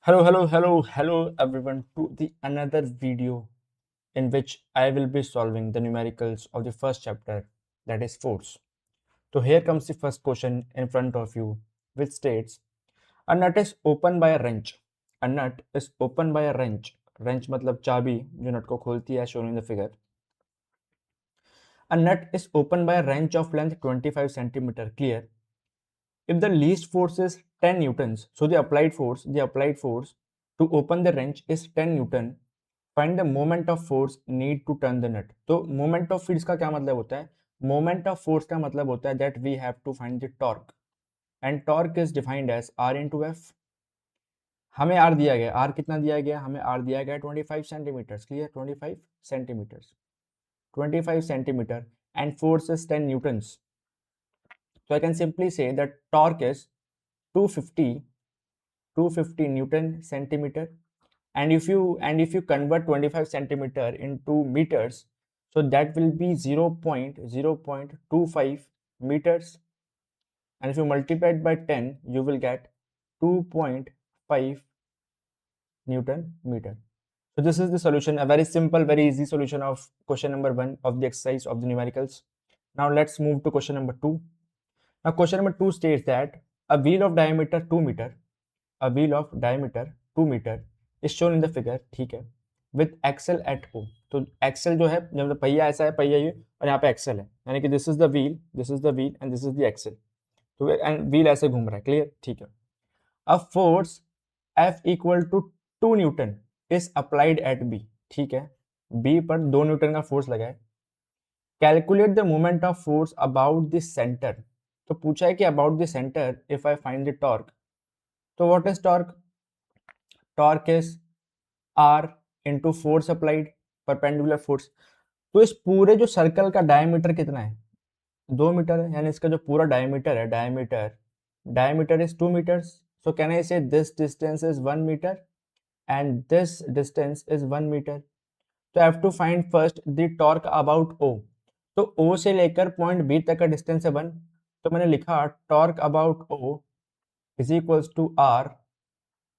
Hello everyone to the another video in which I will be solving the numericals of the first chapter, that is force. So here comes the first question in front of you, which states a nut is opened by a wrench. A nut is opened by a wrench. Wrench मतलब चाबी जो नट को खोलती है, shown in the figure. A nut is opened by a wrench of length 25 centimeter. Clear? If the least force is 10 newtons, so the applied force to open the wrench is 10 newton. Find the moment of force need to turn the nut. तो moment of force का क्या मतलब होता है? Moment of force का मतलब होता है that we have to find the torque, and torque is defined as R into F. हमें R दिया गया, R कितना दिया गया? हमें R दिया गया 25 centimetres. Clear? 25 centimetres, 25 centimetre, and force is 10 newtons. So I can simply say that torque is 250 Newton centimeter, and if you convert 25 centimeter into meters, so that will be 0.25 meters, and if you multiply it by 10, you will get 2.5 Newton meter. So this is the solution, a very simple, very easy solution of question number 1 of the exercise of the numericals. Now let's move to question number 2. Now question number 2 states that a wheel of diameter 2 meter is shown in the figure, ठीक है, with axle at O. तो axle जो है, जब पहिया ऐसा है, पहिया ये, और यहाँ पे axle है, यानी कि this is the wheel and this is the axle. तो and wheel ऐसे घूम रहा है. क्लियर? ठीक है. A force F equal to 2 Newton is applied at B. ठीक है, B पर 2 न्यूटन का फोर्स लगा है. Calculate the moment of force about the centre. तो पूछा है कि about the centre if I find the torque. तो what is torque? Torque is R into force applied, perpendicular force. तो इस पूरे जो सर्कल का डायमीटर कितना है? 2 मीटर है, यानी इसका जो पूरा डायमीटर है, diameter is 2 metres. So can I say this distance is 1 metre and this distance is 1 metre. तो I have to find first the torque about O. तो O से लेकर पॉइंट B तक का डिस्टेंस है 1. तो मैंने लिखा torque about O is equals to R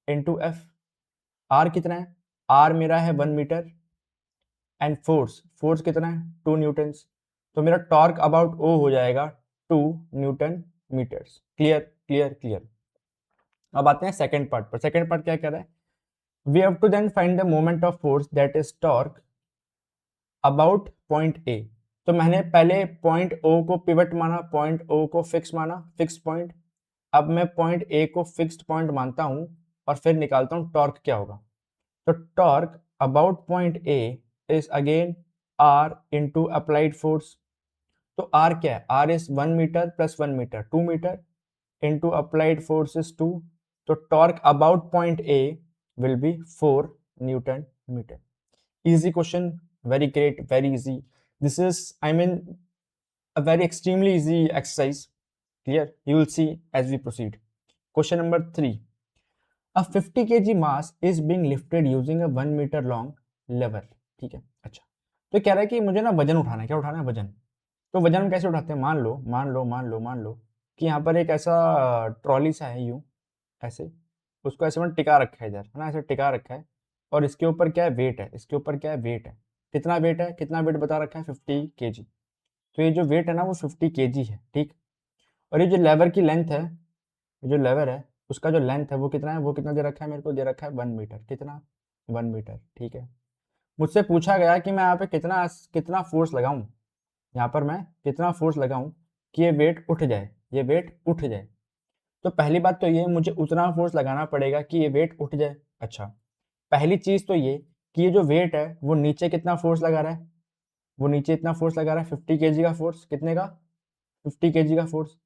into F. R कितना है? R मेरा है 1 मीटर एंड फोर्स कितना है? 2 न्यूटन्स. तो मेरा टॉर्क अबाउट O हो जाएगा 2 न्यूटन मीटर्स. क्लियर. अब आते हैं सेकंड पार्ट पर. सेकंड पार्ट क्या कह रहा है? We have to then find the moment of force that is torque about point A. तो मैंने पहले पॉइंट O को पिवट माना, पॉइंट O को फिक्स माना, फिक्स पॉइंट. अब मैं पॉइंट A को फिक्स्ड पॉइंट मानता हूं और फिर निकालता हूं टॉर्क क्या होगा. तो torque about point A is again R into applied force. तो R क्या है? R is 1 metre plus 1 metre, 2 metre into applied force is 2. तो torque about point A will be 4 Newton meter. Easy question, very great, very easy. This is, I mean, a very extremely easy exercise. Clear? You will see as we proceed. Question number 3. A 50 kg mass is being lifted using a 1 meter long lever. ठीक है. अच्छा, तो कह रहा है कि मुझे ना वजन उठाना है. क्या उठाना है? वजन. तो वजन हम कैसे उठाते हैं? मान लो कि यहाँ पर एक ऐसा ट्रॉली सा है, यूं ऐसे, उसको ऐसे मैंने टिका रखा है इधर, है ना, ऐसे टिका रखा है, और इसके ऊपर क्या है? वेट है. इसके ऊपर क्या है? वेट है. कितना वेट है? कितना वेट बता रखा है? 50 kg. तो ये जो वेट है ना वो 50 kg है. ठीक. और ये जो लेवर की लेंथ है, ये जो लेवर है उसका जो लेंथ है वो कितना है? वो कितना दे रखा है मेरे को? दे रखा है 1 मीटर. कितना? 1 मीटर. ठीक है. मुझसे पूछा गया कि मैं यहाँ पे कितना फोर्स लगाऊं, यहाँ पर मैं कितना फोर्स लगाऊं कि ये वेट उठ जाए. तो पहली बात तो ये, मुझे उतना फोर्स लगाना पड़ेगा कि ये वेट उठ जाए. अच्छा, पहली चीज तो ये कि ये जो वेट है वो नीचे कितना फोर्स लगा रहा है? वो नीचे इतना फोर्स लगा रहा है 50 kg का फोर्स. कितने का? 50 kg का फोर्स.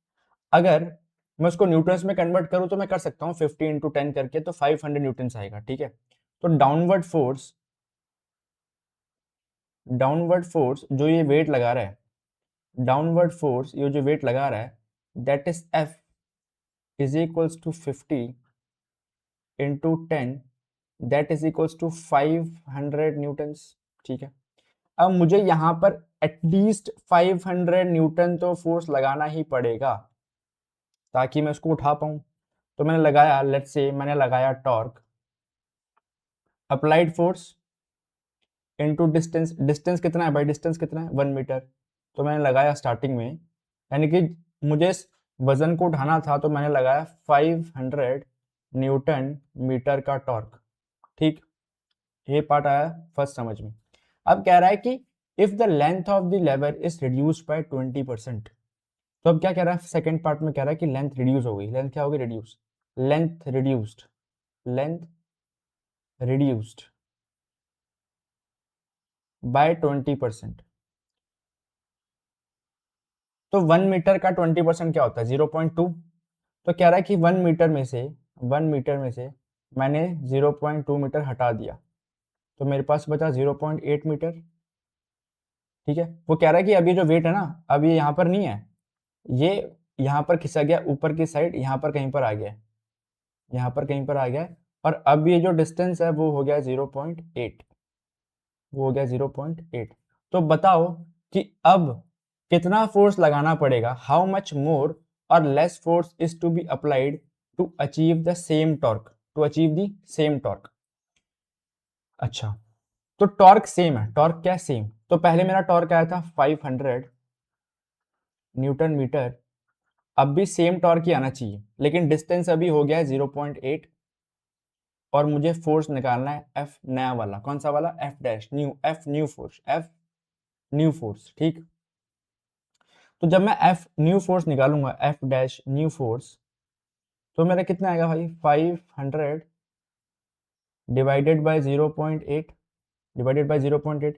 अगर मैं उसको न्यूटन्स में कन्वर्ट करूं तो मैं कर सकता हूं 50 इंटू 10 करके, तो 500 न्यूटन्स आएगा. ठीक है. तो डाउनवर्ड फोर्स जो ये वेट लगा रहा है, that is F is equals to 50 into 10, that is equals to 500 Newton's. ठीक है. अब मुझे यहाँ पर एटलीस्ट 500 न्यूटन तो फोर्स लगाना ही पड़ेगा ताकि मैं उसको उठा पाऊँ. तो मैंने लगाया, लेट्स से मैंने लगाया torque applied force into distance, distance कितना है भाई, डिस्टेंस कितना है 1 मीटर, तो मैंने लगाया स्टार्टिंग में, यानी कि मुझे इस वजन को उठाना था तो मैंने लगाया 500 न्यूटन मीटर का टॉर्क। ठीक, ये पार्ट आया फर्स्ट समझ में। अब कह रहा है कि if the length of the lever is reduced by 20%, तो अब क्या कह रहा है सेकंड पार्ट में, कह रहा है कि लेंथ रिड्यूस हो गई, लेंथ क्या होगी reduce, length reduced, length reduced by 20%। तो 1 मीटर का 20% क्या होता है 0.2, तो कह रहा है कि 1 मीटर में से मैंने 0.2 मीटर हटा दिया, तो मेरे पास बचा 0.8 मीटर। ठीक है, वो कह रहा है कि अभी जो वेट है ना, अब ये यहाँ पर नहीं है, ये यहाँ पर खिंचा गया ऊपर की साइड, यहाँ पर कहीं पर आ गया है, यहाँ पर कहीं पर आ गया है, और अब ये जो डिस्टेंस है वो हो गया 0.8, वो हो गया 0.8। तो बताओ कि अब कितना फोर्स लगाना पड़ेगा, हाउ मच मोर और less force is to be applied to achieve the same torque, to achieve the same torque. अच्छा, तो टॉर्क सेम है, टॉर्क क्या सेम, तो पहले मेरा टॉर्क आया था 500 न्यूटन मीटर, अब भी सेम टॉर्क ही आना चाहिए, लेकिन डिस्टेंस अभी हो गया है 0.8, और मुझे फोर्स निकालना है एफ नया वाला, कौन सा वाला, F dash new, F new force, F new force. ठीक, तो जब मैं एफ न्यू फोर्स निकालूंगा, एफ डैश न्यू फोर्स, तो मेरा कितना आएगा भाई 500 डिवाइडेड बाय 0.8, डिवाइडेड बाय 0.8,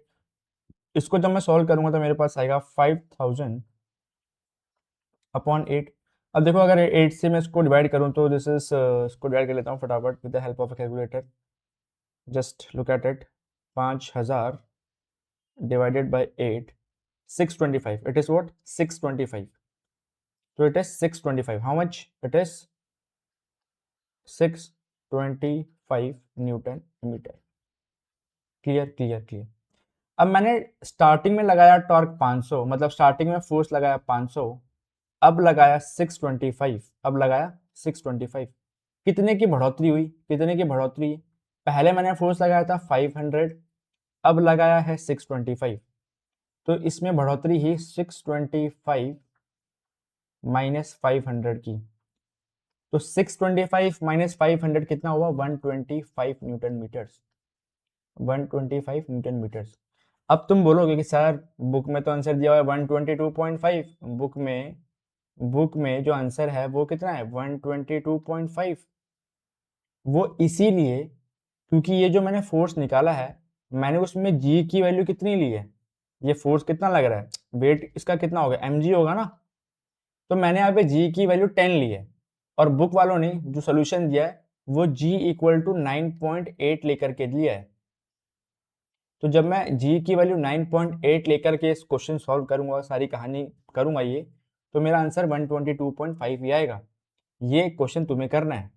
इसको जब मैं सॉल्व करूंगा तो मेरे पास आएगा 5000 अपॉन 8। अब देखो अगर 8 से मैं इसको डिवाइड करूं तो दिस इज, इसको डिवाइड कर लेता हूं फटाफट with the help of a calculator, just look at it, 5000 divided by 8, 625, it is what 625, so it is 625, how much it is 625 newton metre. Clear clear clear. अब मैंने starting में लगाया torque 500, मतलब स्टार्टिंग में फोर्स लगाया 500, अब लगाया 625, अब लगाया 625, कितने की बढ़ोतरी हुई, कितने की बढ़ोतरी हुई, पहले मैंने फोर्स लगाया था 500, अब लगाया है 625, तो इसमें बढ़ोतरी ही 625 माइनस 500 की, तो 625 माइनस 500 कितना हुआ 125 न्यूटन मीटर्स, 125 न्यूटन मीटर्स। अब तुम बोलोगे कि सर बुक में तो आंसर दिया हुआ है 122.5, बुक में जो आंसर है वो कितना है 122.5, वो इसीलिए क्योंकि ये जो मैंने फोर्स निकाला है, मैंने उसमें जी की वैल्यू कितनी ली है, ये फोर्स कितना लग रहा है, वेट इसका कितना होगा mg होगा ना, तो मैंने यहाँ पे जी की वैल्यू 10 ली है, और बुक वालों ने जो सोल्यूशन दिया है वो g इक्वल टू 9.8 लेकर के दिया है। तो जब मैं g की वैल्यू 9.8 लेकर के इस क्वेश्चन सॉल्व करूंगा, सारी कहानी करूंगा ये, तो मेरा आंसर 122.5 ही आएगा। ये क्वेश्चन तुम्हें करना है,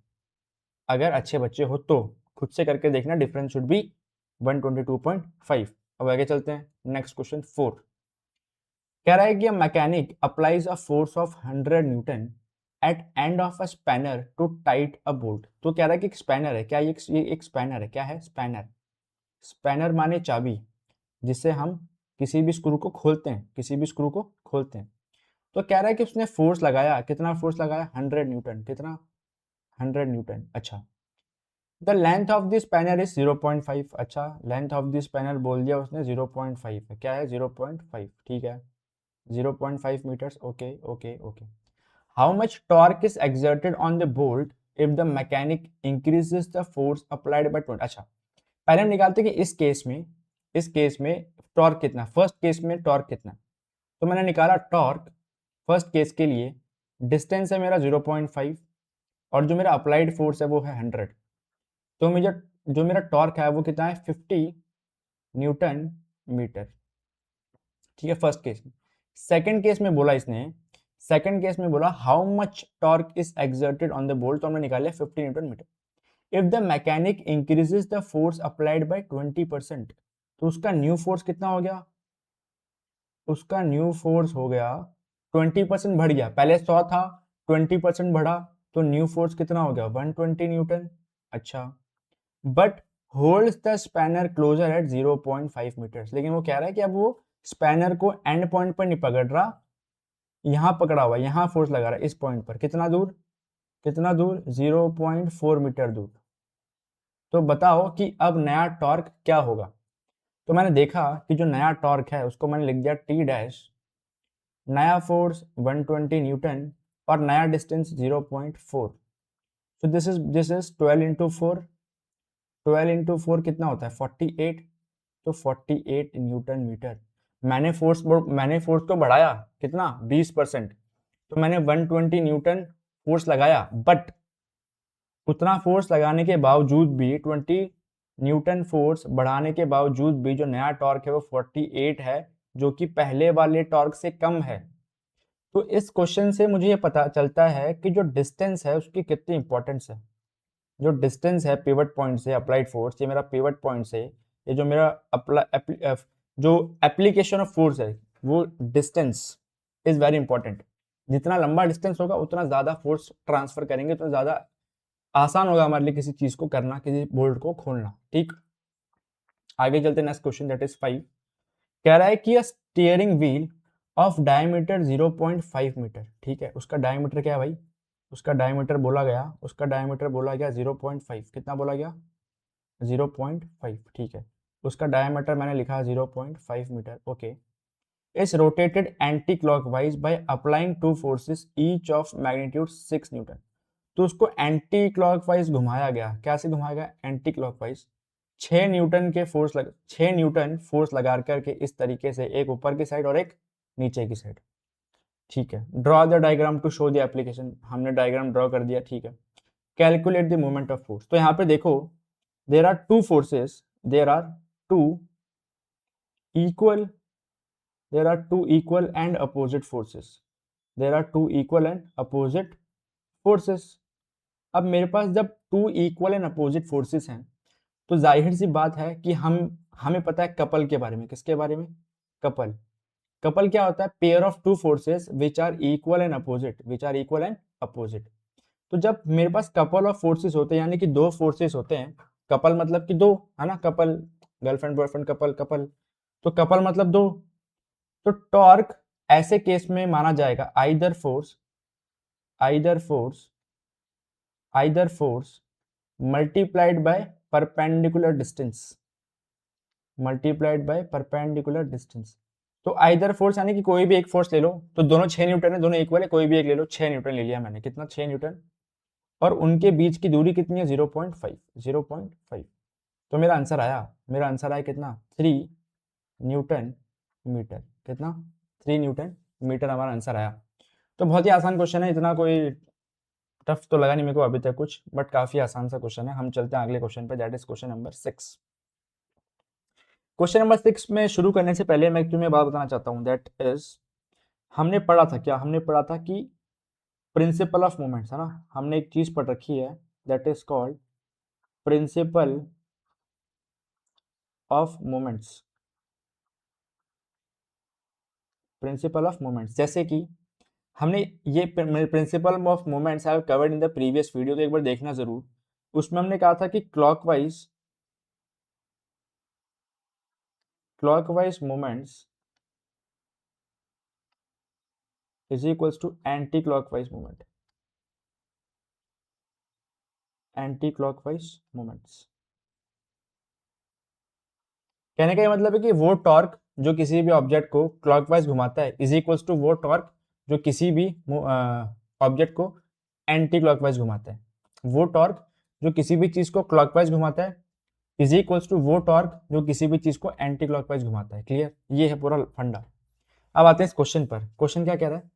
अगर अच्छे बच्चे हो तो खुद से करके देखना, डिफरेंस शुड बी 122.5। अब आगे चलते हैं, नेक्स्ट क्वेश्चन 4 कह रहा है कि mechanic applies a force of 100 newton at end of a spanner to tight a bolt. तो कह रहा है कि एक स्पैनर है, क्या ये एक स्पैनर है, क्या है स्पैनर, स्पैनर माने चाबी, जिससे हम किसी भी स्क्रू को खोलते हैं, किसी भी स्क्रू को खोलते हैं। तो कह रहा है कि उसने फोर्स लगाया, कितना फोर्स लगाया 100 न्यूटन, कितना 100 न्यूटन। अच्छा, the length of this spanner is 0.5, अच्छा लेंथ ऑफ दिस स्पैनर बोल दिया उसने 0.5 है, क्या है 0.5, ठीक है 0.5 metres, okay okay okay. How much torque is exerted on the bolt if the mechanic increases the force applied by 20। अच्छा, पहले हम निकालते हैं कि इस केस में टॉर्क कितना, फर्स्ट केस में टॉर्क कितना, तो मैंने निकाला टॉर्क फर्स्ट केस के लिए, डिस्टेंस है मेरा 0.5, और जो मेरा अप्लाइड फोर्स है वो है 100, तो मुझे जो मेरा टॉर्क है वो कितना है 50 न्यूटन मीटर। ठीक है, फर्स्ट केस में। सेकंड केस में बोला इसने, सेकंड केस में बोला how much torque is exerted on the bolt, तो हमने निकाला 50 newton metre. If the mechanic increases the force applied by 20%, तो उसका न्यू फोर्स कितना हो गया, उसका न्यू फोर्स हो गया 20% बढ़ गया, पहले 100 था 20% बढ़ा, तो न्यू फोर्स कितना हो गया 120 न्यूटन। अच्छा, but holds the spanner closer at 0.5 metres, लेकिन वो कह रहा है कि अब वो स्पैनर को एंड पॉइंट पर नहीं पकड़ रहा, यहाँ पकड़ा हुआ है, यहाँ फोर्स लगा रहा है इस पॉइंट पर। कितना दूर, कितना दूर, 0.4 मीटर दूर। तो बताओ कि अब नया टॉर्क क्या होगा। तो मैंने देखा कि जो नया टॉर्क है उसको मैंने लिख दिया टी डैश, नया फोर्स 120 न्यूटन और नया डिस्टेंस 0.4। तो दिस इज 12 इंटू फोर कितना होता है 48। तो 48 न्यूटन मीटर। मैंने फोर्स को बढ़ाया कितना 20%। तो मैंने 120 न्यूटन फोर्स लगाया, बट उतना फोर्स लगाने के बावजूद भी 20 न्यूटन फोर्स बढ़ाने के बावजूद भी जो नया टॉर्क है वो 48 है, जो कि पहले वाले टॉर्क से कम है। तो इस क्वेश्चन से मुझे ये पता चलता है कि जो डिस्टेंस है उसकी कितनी इंपॉर्टेंस है। जो डिस्टेंस है पिवट पॉइंट से अप्लाइड फोर्स, ये मेरा पिवट पॉइंट से, ये जो मेरा जो एप्लीकेशन ऑफ फोर्स है वो डिस्टेंस इज वेरी इंपॉर्टेंट। जितना लंबा डिस्टेंस होगा उतना ज्यादा फोर्स ट्रांसफर करेंगे, उतना ज्यादा आसान होगा हमारे लिए किसी चीज को करना, किसी बोल्ट को खोलना। ठीक, आगे चलते नेक्स्ट क्वेश्चन दैट इज 5। कह रहा है कि steering wheel of diameter 0.5 metre, ठीक है, उसका डायमीटर क्या है भाई, उसका डायमीटर बोला गया 0.5। कितना बोला गया 0.5, ठीक है। उसका डायमीटर मैंने लिखा 0.5 metre, okay. Is rotated anti clockwise by applying two forces each of magnitude 6 newton. तो उसको एंटी क्लॉकवाइज घुमाया गया। कैसे घुमाया गया, एंटी क्लॉकवाइज। 6 न्यूटन फोर्स लगा करके इस तरीके से, एक ऊपर की साइड और एक नीचे की साइड। ठीक है, draw the diagram to show the application. हमने डायग्राम ड्रॉ कर दिया, ठीक है। Calculate the moment of force. तो यहाँ पे देखो there are two forces, there are two equal there are two equal and opposite forces, there are two equal and opposite forces. अब मेरे पास जब two equal and opposite forces हैं तो जाहिर सी बात है कि हमें पता है कपल के बारे में। किसके बारे में, कपल। कपल क्या होता है, pair of two forces which are equal and opposite. तो जब मेरे पास कपल ऑफ फोर्सेस होते हैं, यानी कि दो फोर्सेस होते हैं, कपल मतलब कि दो, है ना, couple, girlfriend boyfriend couple, couple, तो कपल मतलब दो। तो टॉर्क ऐसे केस में माना जाएगा either force multiplied by perpendicular distance. तो आइदर फोर्स यानी कि कोई भी एक फोर्स ले लो, तो दोनों 6 न्यूटन है, दोनों इक्वल है, कोई भी एक ले लो, 6 न्यूटन ले लिया मैंने। कितना, 6 न्यूटन। और उनके बीच की दूरी कितनी है, 0.5। तो मेरा आंसर आया कितना, 3 न्यूटन मीटर। कितना, 3 न्यूटन मीटर हमारा आंसर आया। तो बहुत ही आसान क्वेश्चन है, इतना कोई टफ तो लगा नहीं मेरे को अभी तक कुछ, बट काफी आसान सा क्वेश्चन है। हम चलते हैं अगले क्वेश्चन पे, that is question number 6। Question number 6 में शुरू करने से पहले मैं तुम्हें बात बताना चाहता हूँ, दैट इज हमने पढ़ा था क्या, हमने पढ़ा था कि प्रिंसिपल ऑफ मोमेंट्स, है ना। हमने एक चीज पढ़ रखी है that is called principle of moments. Principle of moments, जैसे कि हमने ये principle of moments I have covered in the previous video, तो एक बार देखना जरूर। उसमें हमने कहा था कि clockwise moments is equals to anti clockwise moments. कहने का ये मतलब है कि वो टॉर्क जो किसी भी ऑब्जेक्ट को क्लॉकवाइज घुमाता है इज इक्वल्स टू वो टॉर्क जो किसी भी ऑब्जेक्ट को एंटी क्लॉकवाइज घुमाता है। वो टॉर्क जो किसी भी चीज को क्लॉकवाइज घुमाता है इज इक्वल्स टू वो टॉर्क जो किसी भी चीज को एंटी क्लॉकवाइज घुमाता है। क्लियर, ये है पूरा फंडा। अब आते हैं इस क्वेश्चन पर। क्वेश्चन क्या कह रहा है,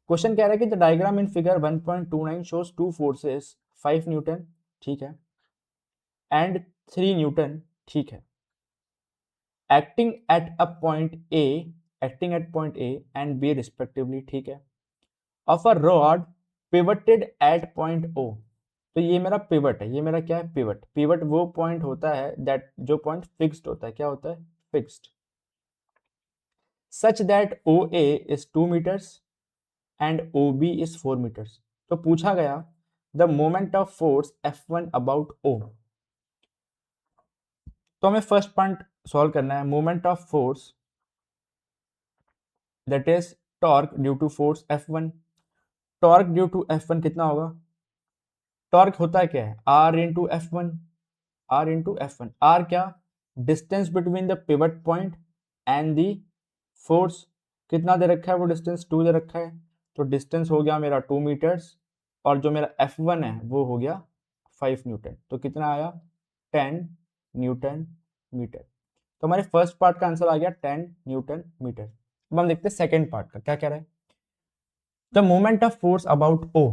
क्वेश्चन कह रहा है कि the diagram in figure 1.29 shows two forces 5 newton, ठीक है, एंड 3 न्यूटन, ठीक है, acting at point A and B respectively, ठीक है, of a rod pivoted at point O. तो ये मेरा पिवट है, ये मेरा क्या है, पिवट वो पॉइंट होता है दैट जो पॉइंट फिक्स्ड होता है, क्या होता है, fixed, such that O A is 2 metres and O B is 4 metres. तो पूछा गया the moment of force F1 about O. तो हमें फर्स्ट पॉइंट सॉल्व करना है, moment of force that is torque due to force F1। Torque due to F1 कितना होगा? Torque होता है क्या है? R into F1, R into F1। R क्या? Distance between the pivot point and the force. कितना दे रखा है वो डिस्टेंस? 2 दे रखा है, तो डिस्टेंस हो गया मेरा 2 मीटर्स, और जो मेरा F1 है वो हो गया 5 न्यूटन। तो कितना आया? 10 न्यूटन मीटर। तो हमारे फर्स्ट पार्ट का आंसर आ गया 10 न्यूटन मीटर। अब हम देखते हैं सेकेंड पार्ट का क्या कह रहा है। The moment of force about O,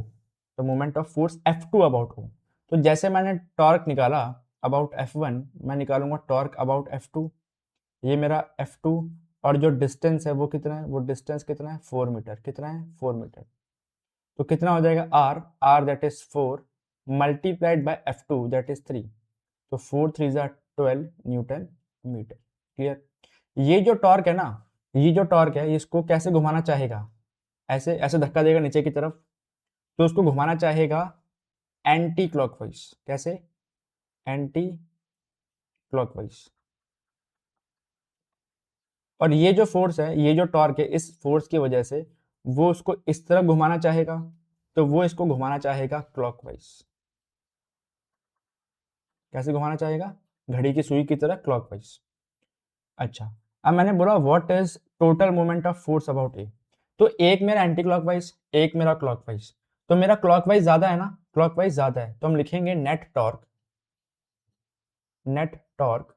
the moment of force F2 about O। तो जैसे मैंने टॉर्क निकाला अबाउट F1, मैं निकालूंगा टॉर्क अबाउट F2। ये मेरा F2, और जो डिस्टेंस है वो कितना है? वो डिस्टेंस कितना है? 4 मीटर। कितना है? 4 मीटर। तो कितना हो जाएगा? R that is 4 multiplied by F2 that is 3। तो 4 3 जा 12 न्यूटन मीटर। क्लियर? ये जो टॉर्क है ना, ये जो टॉर्क है इसको कैसे घुमाना चाहेगा? ऐसे ऐसे धक्का देगा नीचे की तरफ, तो उसको घुमाना चाहेगा एंटी क्लॉकवाइज। कैसे? Anti clockwise. और ये जो फोर्स है, ये जो टॉर्क है, इस फोर्स की वजह से वो उसको इस तरफ घुमाना चाहेगा, तो वो इसको घुमाना चाहेगा क्लॉकवाइज। कैसे घुमाना चाहेगा? घड़ी की सुई की तरह, क्लॉकवाइज। अच्छा, अब मैंने बोला what is total moment of force about A. तो एक मेरा एंटी क्लॉकवाइज, एक मेरा क्लॉकवाइज। तो मेरा क्लॉकवाइज ज्यादा है ना, क्लॉकवाइज ज्यादा है, तो हम लिखेंगे net torque, net torque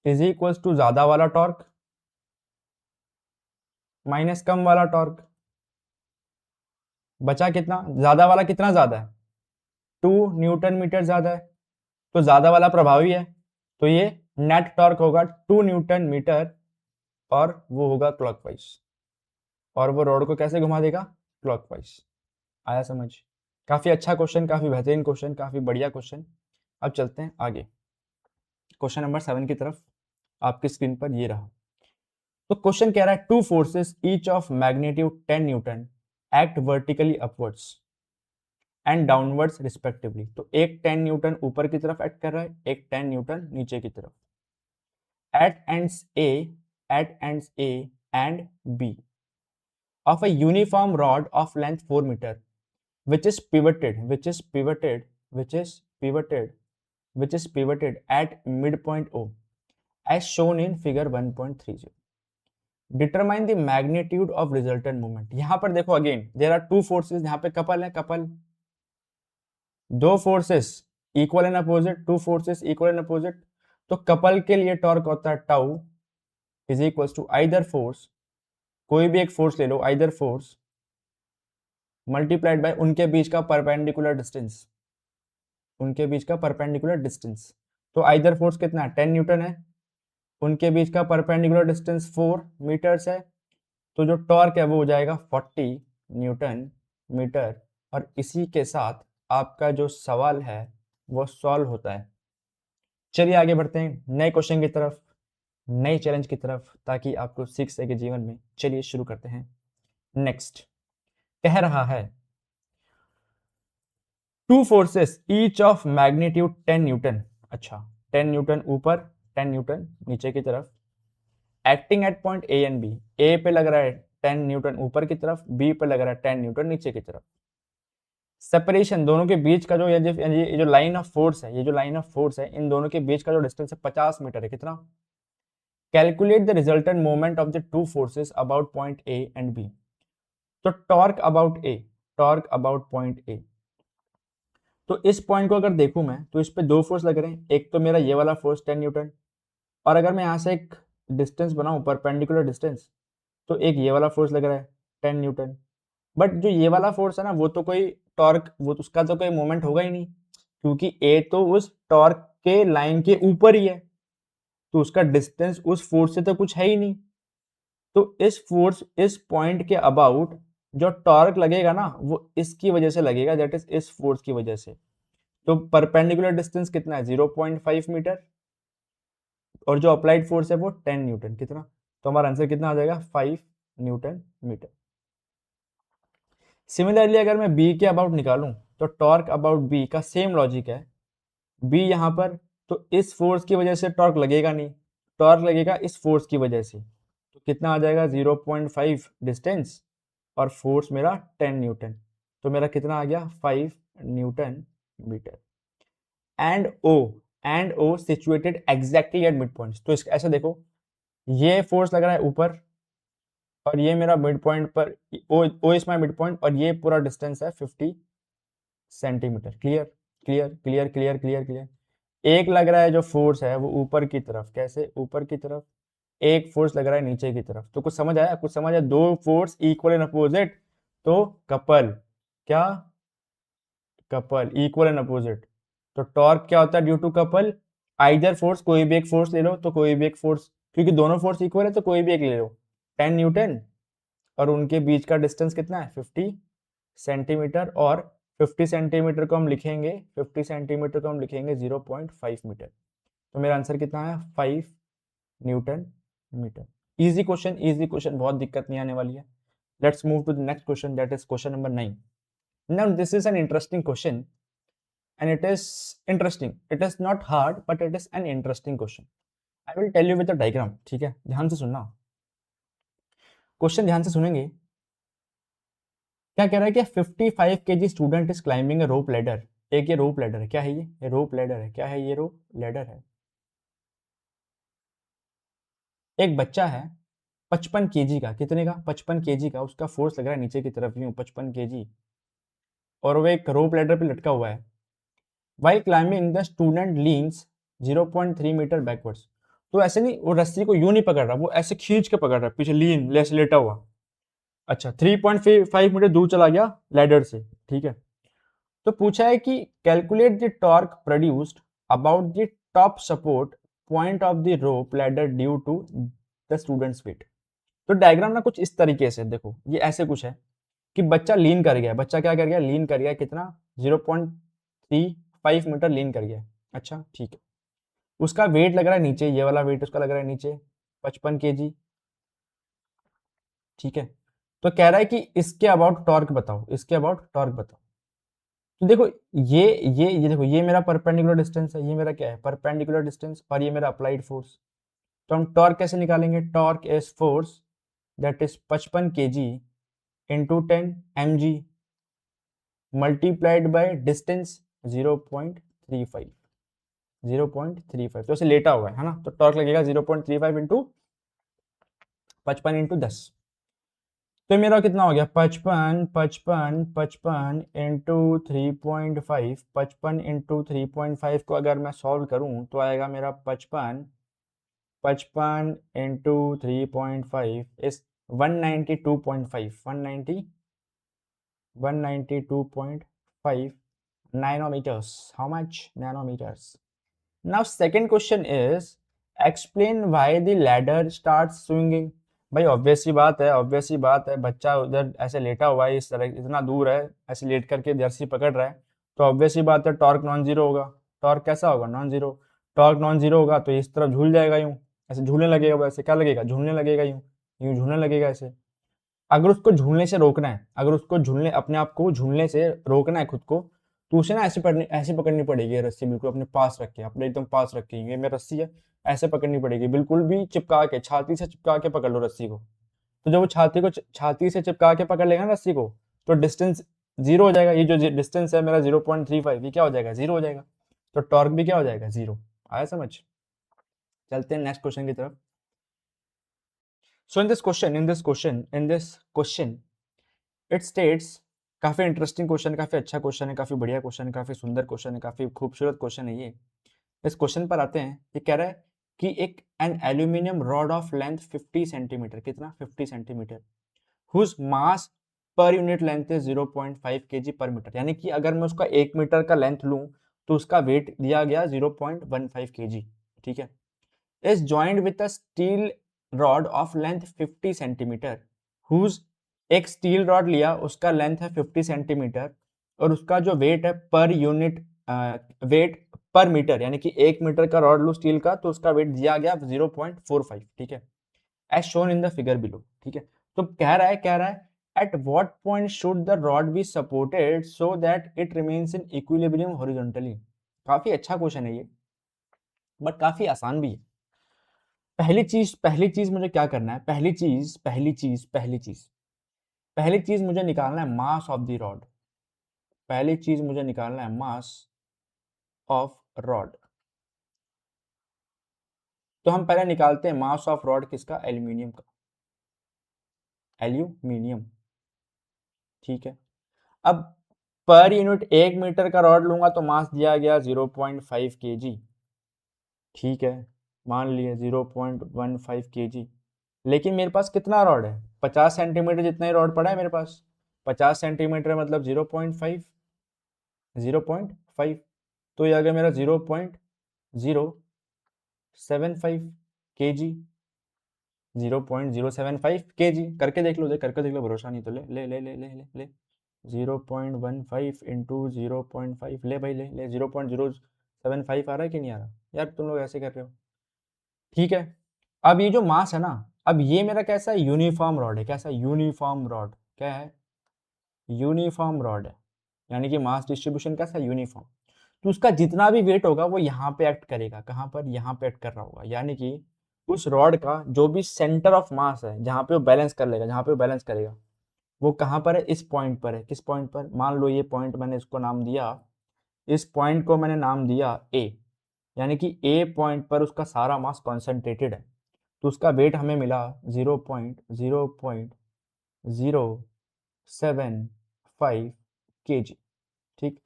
is equal to ज्यादा वाला टॉर्क माइनस कम वाला टॉर्क। बचा कितना? ज्यादा वाला कितना ज्यादा है? 2 न्यूटन मीटर ज्यादा है, तो ज्यादा वाला प्रभावी है, तो ये नेट टॉर्क होगा 2 न्यूटन मीटर, और वो होगा क्लॉकवाइज। और वो रॉड को कैसे घुमा देगा? क्लॉकवाइज। आया समझ? काफी अच्छा क्वेश्चन, काफी बेहतरीन क्वेश्चन, काफी बढ़िया क्वेश्चन। अब चलते हैं आगे क्वेश्चन नंबर 7 की तरफ। आपकी स्क्रीन पर ये रहा। तो क्वेश्चन कह रहा है two forces each of magnitude 10 Newton act vertically upwards and downwards respectively. तो एक 10 न्यूटन ऊपर की तरफ एक्ट कर रहा है, एक 10 न्यूटन नीचे की तरफ। At ends A and B of a uniform rod of length 4 meter which is pivoted at midpoint O as shown in figure 1.30. Determine the magnitude of resultant moment. यहां पर देखो again there are two forces, यहां पे couple है, couple दो forces equal and opposite, two forces equal and opposite. तो couple के लिए टॉर्क होता है tau is equal to either force, कोई भी एक फोर्स ले लो, आइदर फोर्स मल्टीप्लाइड बाय उनके बीच का परपेंडिकुलर डिस्टेंस, उनके बीच का परपेंडिकुलर डिस्टेंस। तो आइदर फोर्स कितना है? 10 न्यूटन है, उनके बीच का परपेंडिकुलर डिस्टेंस 4 मीटर्स है, तो जो टॉर्क है वो हो जाएगा 40 न्यूटन मीटर। और इसी के साथ आपका जो सवाल है वो सॉल्व होता है। चलिए आगे बढ़ते हैं नए क्वेश्चन की तरफ, नए चैलेंज की तरफ, ताकि आपको सीख सके जीवन में। चलिए शुरू करते हैं। नेक्स्ट कह रहा है two forces each of magnitude 10 newton. अच्छा, 10 न्यूटन ऊपर, 10 न्यूटन नीचे की तरफ, acting at point A and B. A पे लग रहा है 10 न्यूटन ऊपर की तरफ, बी पे लग रहा है 10 न्यूटन नीचे की तरफ। सेपरेशन दोनों के बीच का जो ये जो लाइन ऑफ फोर्स है, ये जो लाइन ऑफ फोर्स है, इन दोनों के बीच का जो डिस्टेंस है 50 मीटर है। कितना? Calculate the resultant moment of the two forces about point A and B. तो torque about A, torque about point A. तो इस पॉइंट को अगर देखूं मैं, तो इस पे दो फोर्स लग रहे हैं। एक तो मेरा ये वाला फोर्स 10 न्यूटन, और अगर मैं यहाँ से एक डिस्टेंस बनाऊं, परपेंडिकुलर डिस्टेंस, तो एक ये वाला फोर्स लग रहा है 10 न्यूटन। बट जो ये वाला फोर्स है ना, वो तो कोई टॉर्क, वो उसका तो कोई मोमेंट होगा ही नहीं, क्योंकि ए तो उस टॉर्क के लाइन के ऊपर ही है, तो उसका डिस्टेंस उस फोर्स से तो कुछ है ही नहीं। तो इस पॉइंट के अबाउट जो टॉर्क लगेगा ना, वो इसकी वजह से लगेगा, दैट इज इस फोर्स की वजह से। तो परपेंडिकुलर डिस्टेंस कितना है? 0.5 मीटर, और जो अप्लाइड फोर्स है वो 10 न्यूटन। कितना? तो हमारा आंसर कितना आ जाएगा? 5 न्यूटन मीटर। सिमिलरली अगर मैं बी के अबाउट निकालूं, तो टॉर्क अबाउट बी का सेम लॉजिक है। बी यहां पर, तो इस फोर्स की वजह से टॉर्क लगेगा नहीं, टॉर्क लगेगा इस फोर्स की वजह से। तो कितना आ जाएगा 0.5 डिस्टेंस और फोर्स मेरा 10 न्यूटन, तो मेरा कितना आ गया 5 newton metre. And O situated exactly at mid point. तो ऐसा देखो, ये फोर्स लग रहा है ऊपर और ये मेरा मिड पॉइंट पर, O is my mid point, और ये पूरा डिस्टेंस है 50 centimetre. Clear clear clear clear clear clear. एक लग रहा है जो फोर्स है वो ऊपर की तरफ, कैसे ऊपर की तरफ, एक फोर्स लग रहा है नीचे की तरफ। तो कुछ समझ आया, कुछ समझ आया, दो फोर्स इक्वल एंड अपोजिट, तो कपल, क्या कपल, इक्वल एंड अपोजिट। तो टॉर्क क्या होता है due to couple, either force, कोई भी एक फोर्स ले लो, तो कोई भी एक फोर्स, क्योंकि दोनों फोर्स इक्वल है तो कोई भी एक ले लो, 10 न्यूटन, और उनके बीच का डिस्टेंस कितना है 50 सेंटीमीटर, और 50 सेंटीमीटर को हम लिखेंगे 50 सेंटीमीटर को हम लिखेंगे 0.5 मीटर। तो मेरा आंसर कितना है 5 newton metre. Easy question, easy question, बहुत दिक्कत नहीं आने वाली है। Let's move to the next question, that is question number 9। Now this is an interesting question and it is interesting. It is not hard, but it is an interesting question. I will tell you with a diagram. ठीक है, ध्यान से सुनना, question ध्यान से सुनेंगे। क्या कह रहा है कि 55 kg student is climbing a rope ladder. एक ये रोप लैडर है, क्या है ये रोप लैडर है, क्या है ये रोप लैडर है। एक बच्चा है 55 kg का, कितने का 55 kg का, उसका फोर्स लग रहा है नीचे की तरफ यूं 55 kg, और वो एक रोप लैडर पे लटका हुआ है। While climbing the student leans 0.3 metre backwards. तो ऐसे नहीं, वो रस्सी को यूं नहीं पकड़ रहा, वो ऐसे खींच के पकड़ रहा है, पीछे लीन ऐसे लेटा हुआ। अच्छा, 3.5 मीटर दूर चला गया लैडर से, ठीक है। तो पूछा है कि calculate the torque produced about the top support point of the rope ladder due to the student's weight. तो डायग्राम ना कुछ इस तरीके से देखो, ये ऐसे कुछ है कि बच्चा लीन कर गया, बच्चा क्या कर गया, लीन कर गया, कितना 0.35 मीटर लीन कर गया। अच्छा ठीक है, उसका वेट लग रहा है नीचे, ये वाला वेट उसका लग रहा है नीचे 55 kg, ठीक है। तो कह रहा है कि इसके अबाउट टॉर्क बताओ, इसके अबाउट टॉर्क बताओ। तो देखो ये देखो, ये मेरा परपेंडिकुलर डिस्टेंस है, ये मेरा क्या है परपेंडिकुलर डिस्टेंस, और ये मेरा अप्लाइड फोर्स। तो हम टॉर्क कैसे निकालेंगे, torque is force that is 55 kg into 10 mg multiplied by distance 0.35, 0.35। तो ऐसे लेटा हुआ है ना, तो टॉर्क लगेगा 0.35 इंटू 55 इंटू 10। तो मेरा कितना हो गया 55 55 55 इंटू 3.5, 55 इंटू 3.5 को अगर मैं सॉल्व करूं तो आएगा मेरा 55 55 into 3.5 is 192.5, 192.5 nanometers. How much? Nanometers. Now second question is explain why the ladder starts swinging. भाई ऑब्वियस सी बात है, ऑब्वियस सी बात है, बच्चा उधर ऐसे लेटा हुआ है, इस तरह इतना दूर है, ऐसे लेट करके जर्सी पकड़ रहा है, तो ऑब्वियस सी बात है टॉर्क नॉन जीरो होगा। टॉर्क कैसा होगा, non zero. Torque non zero होगा तो इस तरफ झूल जाएगा यूं, ऐसे झूलने लगेगा, वैसे क्या लगेगा, झूलने लगेगा यूं, यूं झूलने लगेगा ऐसे। अगर उसको झूलने से रोकना है, अगर उसको झूलने, अपने आप को झूलने से रोकना है खुद को, तो उसे ना ऐसे पकड़नी पड़ेगी, ये रस्सी बिल्कुल अपने पास रख के, अपने एकदम पास रख के, ये मेरी रस्सी है, ऐसे पकड़नी पड़ेगी, बिल्कुल भी चिपका के, छाती से चिपका के पकड़ लो रस्सी को। तो जब वो छाती से चिपका के पकड़ लेगा ना रस्सी को, तो डिस्टेंस जीरो हो जाएगा, ये जो डिस्टेंस है मेरा 0.35, ये क्या हो जाएगा, जीरो हो जाएगा। तो टॉर्क भी क्या हो जाएगा, जीरो। आया समझ। चलते हैं नेक्स्ट क्वेश्चन की तरफ। So in this question it states, काफी इंटरेस्टिंग क्वेश्चन, काफी अच्छा क्वेश्चन है, काफी बढ़िया क्वेश्चन है, काफी सुंदर क्वेश्चन है, काफी खूबसूरत क्वेश्चन है ये। इस क्वेश्चन पर आते हैं। ये कह रहा है कि एक an aluminium rod of length 50 centimetre, कितना 50 centimetre, whose mass per unit length is 0.5 kg per metre. यानी कि अगर मैं उसका 1 मीटर का लेंथ लूं तो उसका वेट दिया गया 0.15 kg, ठीक है। Is joint with a steel rod of length 50 centimetre, whose, एक स्टील रॉड लिया, उसका लेंथ है 50 सेंटीमीटर, और उसका जो वेट है पर यूनिट, वेट पर मीटर, यानी कि 1 मीटर का रॉड लू स्टील का, तो उसका वेट दिया गया 0.45, ठीक है, as shown in the figure below, ठीक है। तो कह रहा है at what point should the rod be supported so that it remains in equilibrium horizontally. काफी अच्छा क्वेश्चन है ये। बट काफी आसान भी है। पहली चीज मुझे क्या करना है, पहली चीज मुझे निकालना है मास ऑफ द रॉड। पहली चीज मुझे निकालना है मास ऑफ रॉड। तो हम पहले निकालते हैं मास ऑफ रॉड किसका, एल्यूमिनियम का, एल्यूमिनियम। ठीक है, अब पर यूनिट 1 मीटर का रॉड लूंगा तो मास दिया गया 0.5 kg। ठीक है, मान लिए 0.15 kg। लेकिन मेरे पास कितना रॉड है, 50 सेंटीमीटर जितना ही रॉड पड़ा है मेरे पास। 50 सेंटीमीटर मतलब 0.5, तो ये अगर मेरा 0.075 kg, 0.075 kg करके देख लो, करके देख लो, भरोसा नहीं तो ले ले ले ले ले ले ले 0.15 इंटू 0.5, ले भाई ले 0.075 आ रहा है कि नहीं आ रहा, यार तुम लोग ऐसे कर रहे हो। ठीक है, अब ये जो मास है ना, अब ये मेरा कैसा है, यूनिफॉर्म रॉड है। कैसा, यूनिफॉर्म रॉड, क्या है, यूनिफॉर्म रॉड है। यानी कि मास डिस्ट्रीब्यूशन कैसा, यूनिफॉर्म। तो उसका जितना भी वेट होगा वो यहाँ पे एक्ट करेगा, कहाँ पर, यहाँ पे एक्ट कर रहा होगा। यानी कि उस रॉड का जो भी सेंटर ऑफ मास है, जहाँ पे वो बैलेंस कर लेगा, जहाँ पे वो बैलेंस करेगा, वो कहाँ पर है, इस पॉइंट पर है। किस पॉइंट पर, मान लो ये पॉइंट मैंने इसको नाम दिया, इस पॉइंट को मैंने नाम दिया ए। यानी कि ए पॉइंट पर उसका सारा मास कॉन्सेंट्रेटेड है। तो उसका वेट हमें मिला 0.0.075 kg। ठीक,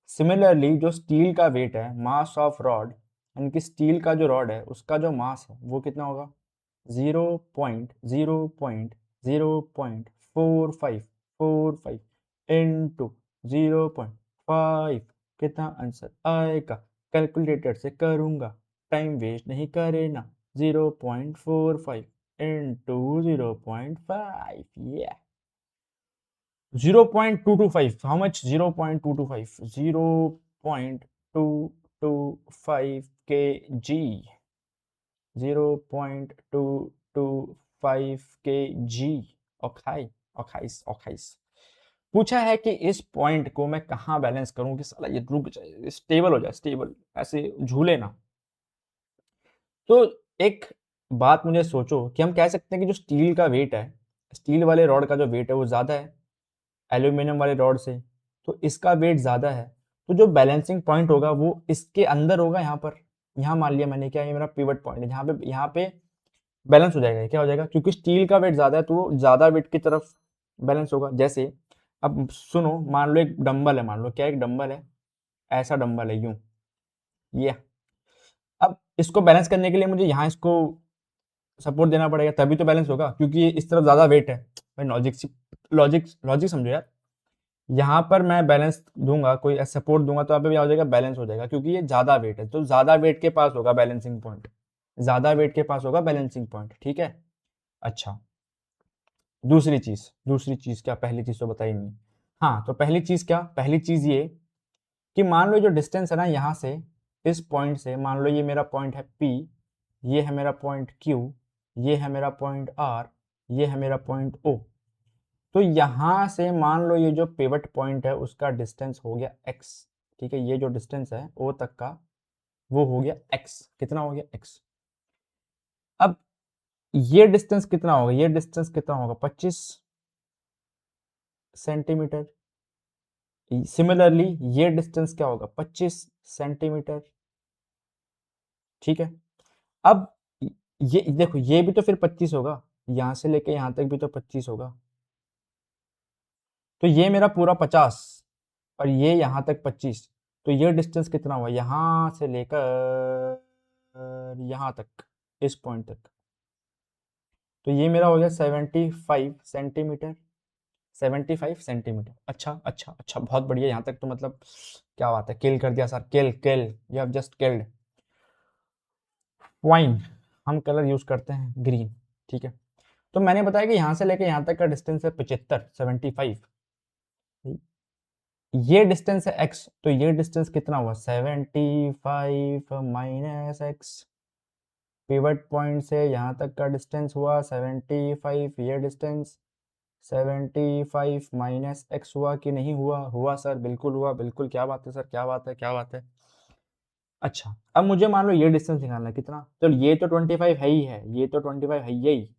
सिमिलरली जो स्टील का वेट है, मास ऑफ रॉड, यानी कि स्टील का जो रॉड है उसका जो मास है वो कितना होगा, 0.0.0.4545 इंटू 0.5। कितना आंसर आएगा, कैलकुलेटर से करूंगा, टाइम वेस्ट नहीं करे ना। 0.45 इंटू 0.5, ये 0.225। How much, 0.225, 0.225 kg, 0.225 kg। ओखाई, ओखाइस, ओखाइस। पूछा है कि इस पॉइंट को मैं कहाँ बैलेंस करूं कि साला ये रुक जाए, स्टेबल हो जाए, स्टेबल, ऐसे झूले ना। तो एक बात मुझे सोचो कि हम कह सकते हैं कि जो स्टील का वेट है, स्टील वाले रॉड का जो वेट है वो ज्यादा है एल्यूमिनियम वाले रॉड से, तो इसका वेट ज्यादा है। तो जो बैलेंसिंग पॉइंट होगा वो इसके अंदर होगा, यहाँ पर। यहाँ मान लिया मैंने, क्या ये मेरा पिवट पॉइंट है, यहाँ पे बैलेंस हो जाएगा। क्या हो जाएगा, क्योंकि स्टील का वेट ज्यादा है तो वो ज्यादा वेट की तरफ बैलेंस होगा। जैसे अब सुनो, मान लो एक डंबल है, मान लो क्या एक डंबल है, ऐसा डंबल है यूं, ये। अब इसको बैलेंस करने के लिए मुझे यहाँ इसको सपोर्ट देना पड़ेगा, तभी तो बैलेंस होगा, क्योंकि ये इस तरफ ज्यादा वेट है। भाई लॉजिक लॉजिक समझो यार। यहाँ पर मैं बैलेंस दूंगा, कोई सपोर्ट दूंगा तो यहाँ पे भी आ जाएगा, बैलेंस हो जाएगा, क्योंकि ये ज्यादा वेट है। तो ज्यादा वेट के पास होगा बैलेंसिंग पॉइंट, ज्यादा वेट के पास होगा बैलेंसिंग पॉइंट। ठीक है, अच्छा। दूसरी चीज क्या, पहली चीज तो बताई नहीं। हाँ, तो पहली चीज क्या, पहली चीज ये कि मान लो जो डिस्टेंस है ना यहाँ से, इस पॉइंट से, मान लो ये मेरा पॉइंट है P, ये है मेरा पॉइंट Q, ये है मेरा पॉइंट R, ये है मेरा पॉइंट O। तो यहां से मान लो ये जो पिवट पॉइंट है उसका डिस्टेंस हो गया x। ठीक है, ये जो डिस्टेंस है O तक का वो हो गया x। कितना हो गया, x। अब ये डिस्टेंस कितना होगा, ये डिस्टेंस कितना होगा, 25 सेंटीमीटर। सिमिलरली ये डिस्टेंस क्या होगा, 25 सेंटीमीटर। ठीक है, अब ये देखो, ये भी तो फिर 25 होगा, यहां से लेके यहां तक भी तो 25 होगा। तो ये मेरा पूरा 50 और ये यहां तक 25। तो ये डिस्टेंस कितना हुआ, यहां से लेकर यहां तक, इस पॉइंट तक। तो ये मेरा हो गया 75 सेंटीमीटर। 75 सेंटीमीटर। अच्छा अच्छा अच्छा, बहुत बढ़िया, यहाँ तक तो मतलब क्या बात है, किल कर दिया sir, kill kill, you have just killed. Wine, हम कलर यूज करते हैं ग्रीन। ठीक है, तो मैंने बताया कि यहाँ से लेके यहाँ तक का डिस्टेंस है 75, 75। ये डिस्टेंस है x, तो ये डिस्टेंस कितना हुआ, 75 माइनस x। पिवट पॉइंट से यहाँ तक का डिस्टेंस हुआ 75, ये डिस्टेंस 75 माइनस x हुआ कि नहीं हुआ, हुआ सर, बिल्कुल हुआ, बिल्कुल, क्या बात है सर, क्या बात है, क्या बात है। अच्छा, अब मुझे मान लो ये डिस्टेंस निकालना है कितना, तो ये तो 25 है ही है, ये तो 25 है यही,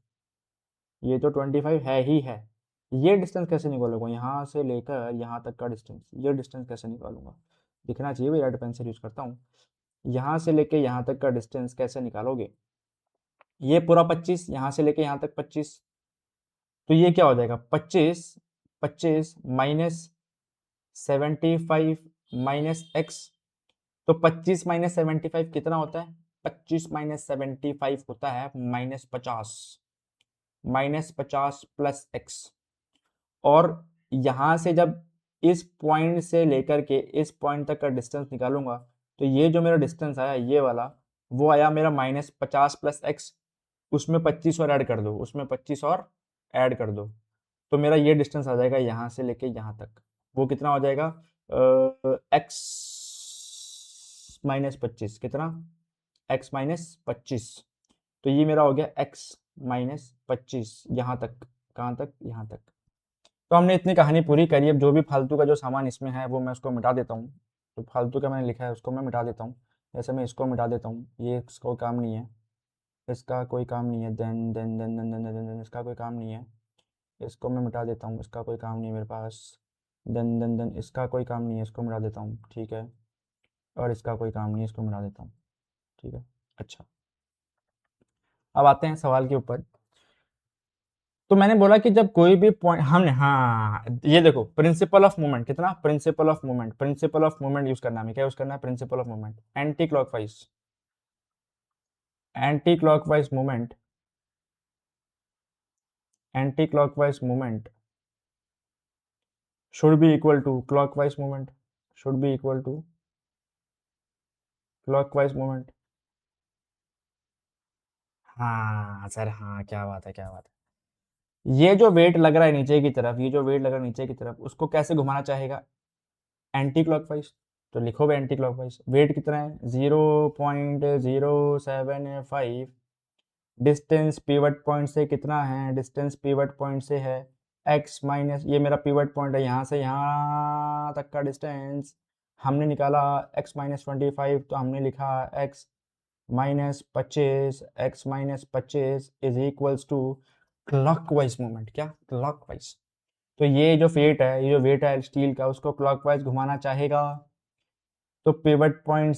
ये तो 25 है ही है। ये डिस्टेंस कैसे निकालूंगा, यहाँ से लेकर यहाँ तक का डिस्टेंस, ये डिस्टेंस कैसे निकालूंगा, दिखना चाहिए भाई, रेड पेंसिल यूज करता हूँ। यहाँ से लेके यहाँ तक का डिस्टेंस कैसे निकालोगे, ये पूरा 25, यहाँ से लेके यहाँ तक 25, तो ये क्या हो जाएगा 25, 25 माइनस 75 माइनस एक्स, तो 25 माइनस 75 कितना होता है, 25 माइनस 75 होता है -50, -50 प्लस एक्स। और यहाँ से जब इस पॉइंट से लेकर के इस पॉइंट तक का डिस्टेंस निकालूंगा, तो ये जो मेरा डिस्टेंस आया ये वाला, वो आया मेरा -50 प्लस एक्स, उसमें 25 और ऐड कर दो, उसमें 25 और ऐड कर दो, तो मेरा ये डिस्टेंस आ जाएगा यहाँ से लेके यहाँ तक, वो कितना हो जाएगा एक्स -25, कितना x -25, तो ये मेरा हो गया x -25 यहाँ तक, कहाँ तक, यहाँ तक। तो हमने इतनी कहानी पूरी करी, अब जो भी फालतू का जो सामान इसमें है वो मैं उसको मिटा देता हूँ, तो फालतू का मैंने लिखा है उसको मैं मिटा देता हूँ, जैसे मैं इसको मिटा देता हूँ, ये इसको काम नहीं है, इसका कोई काम नहीं है, देन इसका कोई काम नहीं है, इसको मैं मिटा देता हूँ, इसका कोई काम नहीं है मेरे पास, देन इसका कोई काम नहीं है, इसको मिटा देता हूँ, ठीक है, और इसका कोई काम नहीं है, इसको मिटा देता हूँ, ठीक है। अच्छा, अब आते हैं सवाल के ऊपर। तो मैंने बोला कि जब कोई भी पॉइंट हमने, हाँ ये देखो प्रिंसिपल ऑफ मूवमेंट, कितना principle of movement, principle of movement use करना है, हमें क्या यूज करना है, principle of movement, anti clockwise, anti clockwise movement, anti clockwise movement should be equal to clockwise movement, should be equal to clockwise movement। हाँ sir, हाँ क्या बात है, क्या बात है, ये जो वेट लग रहा है नीचे की तरफ, ये जो वेट लग रहा है नीचे की तरफ, उसको कैसे घुमाना चाहेगा, एंटी क्लॉकवाइज, तो लिखोगे एंटी क्लॉकवाइज, वेट कितना है 0.075, डिस्टेंस पिवट पॉइंट से कितना है, डिस्टेंस पिवट पॉइंट से है x माइनस, ये मेरा पिवट पॉइंट है, यहाँ से यहाँ तक का डिस्टेंस हमने निकाला x-25, तो हमने लिखा x-25, x-25 is equals to clockwise movement, क्या क्लॉकवाइज, तो ये जो वेट है, ये जो वेट है स्टील का, उसको क्लॉकवाइज घुमाना चाहेगा, तो पिवट पॉइंट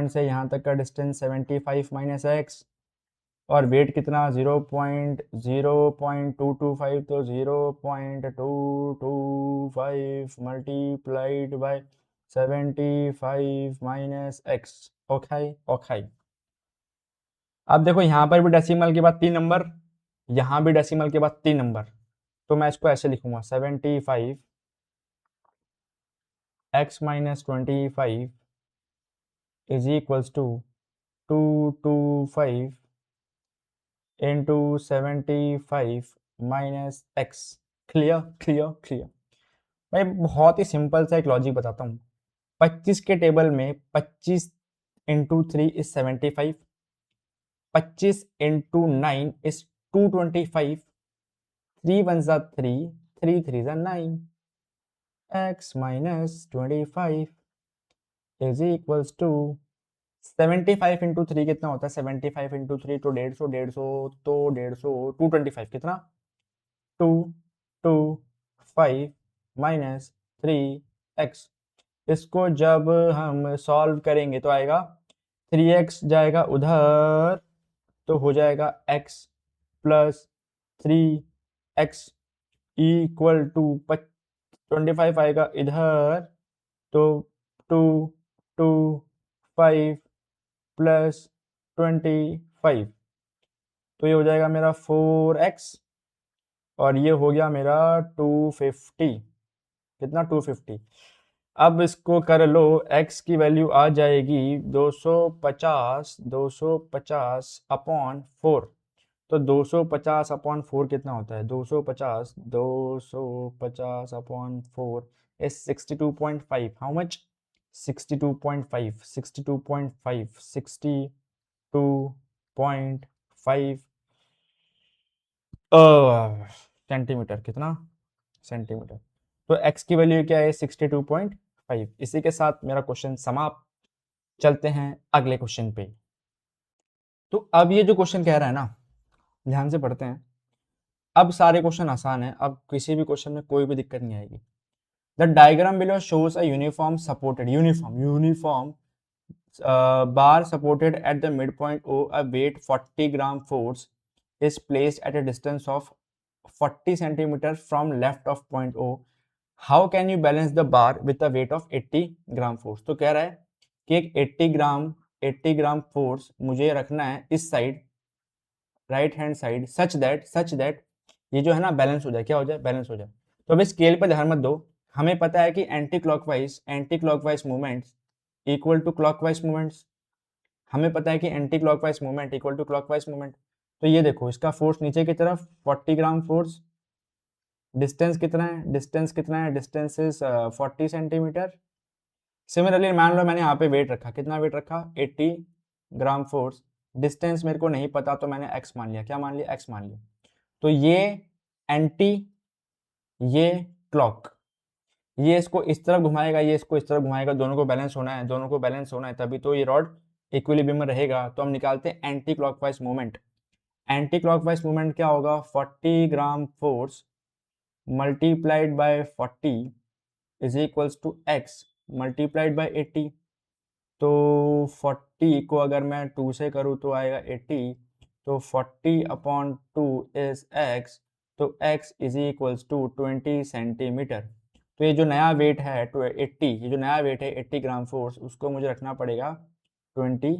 से यहाँ तक का डिस्टेंस 75 माइनस एक्स, और वेट कितना 0.0225, तो 0.225 multiplied by 75 minus x, okay okay. अब देखो यहाँ पर भी डेसिमल के बाद 3 नंबर, यहाँ भी डेसिमल के बाद 3 नंबर, तो मैं इसको ऐसे लिखूंगा 75 x-25 is equals to 225 into 75 minus x. Clear clear clear. मैं बहुत ही सिंपल सा एक लॉजिक बताता हूँ। 25 के टेबल में 25 into 3 is 75, 25 into 9 is 225, 3 one ज़ा 3, 3 3 ज़ा 9, x minus 25 is equals to 75 into 3 कितना होता है, 75 इंटू 3 तो 150, 150 तो 150, 225 कितना 225 माइनस 3x। इसको जब हम सॉल्व करेंगे तो आएगा 3x जाएगा उधर, तो हो जाएगा x plus 3x equal to 25 आएगा इधर, तो 225 प्लस 25, तो ये हो जाएगा मेरा 4x, और ये हो गया मेरा 250, कितना 250। अब इसको कर लो, x की वैल्यू आ जाएगी 250, 250 अपॉन 4, तो 250 अपॉन 4 कितना होता है, 250, 250 upon 4 is 62.5, how much 62.5, 62.5, 62.5 centimetre, कितना सेंटीमीटर, तो x की वैल्यू क्या है 62.5। इसी के साथ मेरा क्वेश्चन समाप्त। चलते हैं अगले क्वेश्चन पे। तो अब ये जो क्वेश्चन कह रहा है ना, ध्यान से पढ़ते हैं। अब सारे क्वेश्चन आसान है, अब किसी भी क्वेश्चन में कोई भी दिक्कत नहीं आएगी। The diagram below shows a uniform supported uniform bar supported at the midpoint O, a weight 40 gram force is placed at a distance of 40 centimeters from left of point O. How can you balance the bar with a weight of 80 gram force? तो कह रहा है कि एक 80 gram force मुझे रखना है इस side, right hand side, such that ये जो है ना बैलेंस हो जाए। क्या हो जाए? बैलेंस हो जाए। तो अभी स्केल पर ध्यान मत दो। हमें पता है कि anti clockwise movements equal to clockwise movements. हमें पता है कि anti clockwise movement equal to clockwise movement. तो ये देखो, इसका फोर्स नीचे की तरफ 40 ग्राम फोर्स, डिस्टेंस कितना है? Distance is 40 centimetre. सिमिलरली मान लो मैंने यहाँ पे वेट रखा, कितना वेट रखा? 80 ग्राम फोर्स। डिस्टेंस मेरे को नहीं पता तो मैंने x मान लिया। क्या मान लिया? x मान लिया। तो ये एंटी, ये क्लॉक, ये इसको इस तरफ घुमाएगा, ये इसको इस तरफ घुमाएगा। दोनों को बैलेंस होना है, दोनों को बैलेंस होना है, तभी तो ये रॉड इक्विलिब्रियम में रहेगा। तो हम निकालते हैं anti clockwise movement. Anti clockwise movement क्या होगा? 40 gram force multiplied by 40 is equals to x multiplied by 80। तो 40 को अगर मैं 2 से करूँ तो आएगा 80। तो 40 अपॉन 2 इज x। तो x is equals to 20 centimetre. तो ये जो नया वेट है 80, ये जो नया वेट है 80 ग्राम फोर्स, उसको मुझे रखना पड़ेगा 20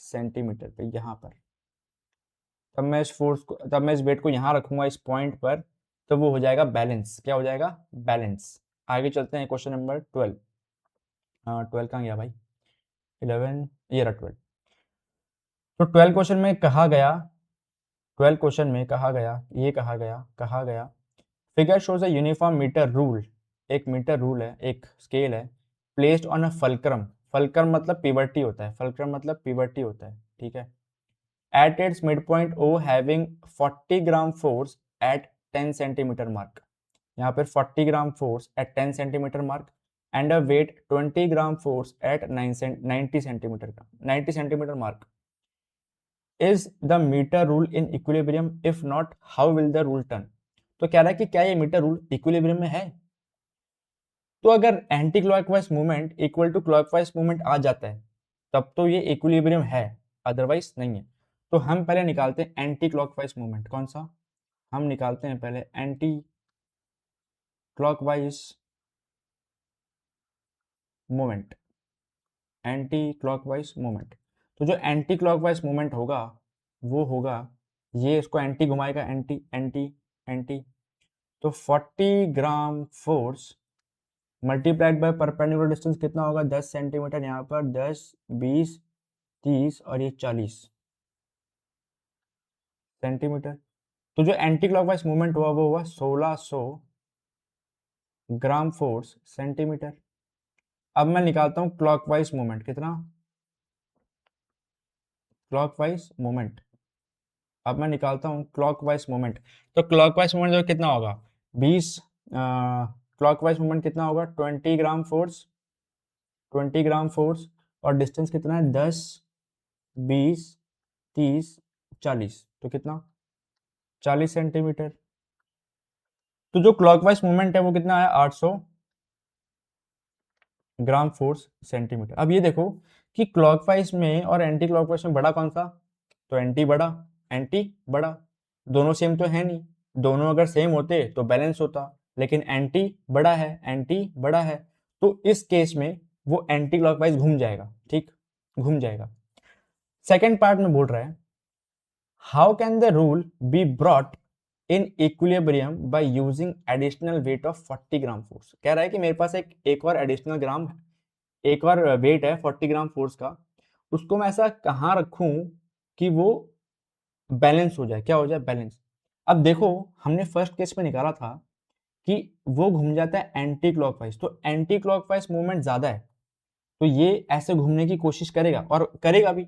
सेंटीमीटर पे यहाँ पर। तब मैं इस वेट को यहाँ रखूंगा इस पॉइंट पर, तो वो हो जाएगा बैलेंस। क्या हो जाएगा? बैलेंस। आगे चलते हैं क्वेश्चन नंबर 12। हाँ 12 कहाँ गया भाई? 11, ये रहा 12। तो 12 क्वेश्चन में कहा गया, कहा गया figure shows a uniform metre rule. एक मीटर रूल है, एक स्केल है, placed on a fulcrum. Fulcrum मतलब पिवटी होता है, ठीक है। At its mid point O having 40 gram force at 10 centimetre mark. यहाँ पर 40 gram force at 10 centimetre mark and a weight 20 gram force at 90 centimetre mark. Is the metre rule in equilibrium? If not how will the rule turn? तो कह रहा है कि क्या ये metre rule equilibrium में है? तो अगर anti clockwise movement equal to clockwise movement आ जाता है तब तो ये इक्विलिब्रियम है, अदरवाइज नहीं है। तो हम पहले निकालते हैं एंटी क्लॉकवाइज मूवमेंट। कौन सा? हम निकालते हैं पहले एंटी क्लॉकवाइज मूवमेंट। तो जो एंटी क्लॉकवाइज मूवमेंट होगा वो होगा ये, इसको एंटी घुमाएगा, एंटी एंटी एंटी। तो 40 gram force multiplied by perpendicular distance कितना होगा? 10 सेंटीमीटर। यहाँ पर 10, 20, 30 और ये 40 सेंटीमीटर। तो जो एंटी क्लॉकवाइज मूवमेंट हुआ वो हुआ 1600 ग्राम फोर्स सेंटीमीटर। अब मैं निकालता हूँ क्लॉकवाइज मूवमेंट। कितना? Clockwise movement. अब मैं निकालता हूँ क्लॉकवाइज मूवमेंट। तो क्लॉकवाइज मूवमेंट जो कितना होगा? 20, क्लॉकवाइज मूवमेंट कितना होगा? 20 ग्राम फोर्स, और डिस्टेंस कितना है? 10, 20, 30, 40। तो कितना? 40 सेंटीमीटर। तो जो क्लॉकवाइज मूवमेंट है वो कितना है? 800 ग्राम फोर्स सेंटीमीटर। अब ये देखो कि क्लॉकवाइज में और एंटी क्लॉकवाइज में बड़ा कौन सा? तो एंटी बड़ा। दोनों सेम तो है नहीं, दोनों अगर सेम होते तो बैलेंस होता, लेकिन एंटी बड़ा है। तो इस केस में वो एंटी क्लॉकवाइज घूम जाएगा, ठीक, घूम जाएगा। सेकेंड पार्ट में बोल रहा है how can the rule be brought in equilibrium by using additional weight of 40 gram force. कह रहा है कि मेरे पास एक और एडिशनल ग्राम है, एक और वेट है 40 ग्राम फोर्स का, उसको मैं ऐसा कहाँ रखूं कि वो बैलेंस हो जाए। क्या हो जाए? बैलेंस। अब देखो हमने फर्स्ट केस में निकाला था कि वो घूम जाता है एंटी क्लॉकवाइज, तो एंटी क्लॉकवाइज मूवमेंट ज्यादा है, तो ये ऐसे घूमने की कोशिश करेगा और करेगा भी।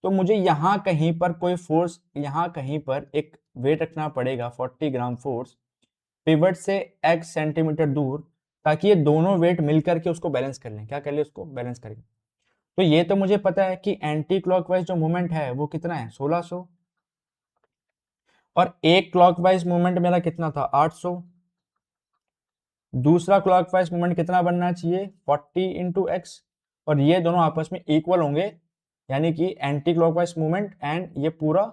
तो मुझे यहाँ कहीं पर कोई फोर्स, यहाँ कहीं पर एक वेट रखना पड़ेगा 40 ग्राम फोर्स पिवट से x सेंटीमीटर दूर, ताकि ये दोनों वेट मिलकर के उसको बैलेंस कर लें। क्या कर ले? उसको बैलेंस करेंगे। तो ये तो मुझे पता है कि एंटी क्लॉकवाइज जो मूवमेंट है वो कितना है 1600, और एक क्लॉकवाइज मूवमेंट मेरा कितना था 800, दूसरा क्लॉकवाइज मूवमेंट कितना बनना चाहिए 40 इंटू एक्स, और ये दोनों आपस में इक्वल होंगे, यानी कि एंटी क्लॉकवाइज मूवमेंट एंड ये पूरा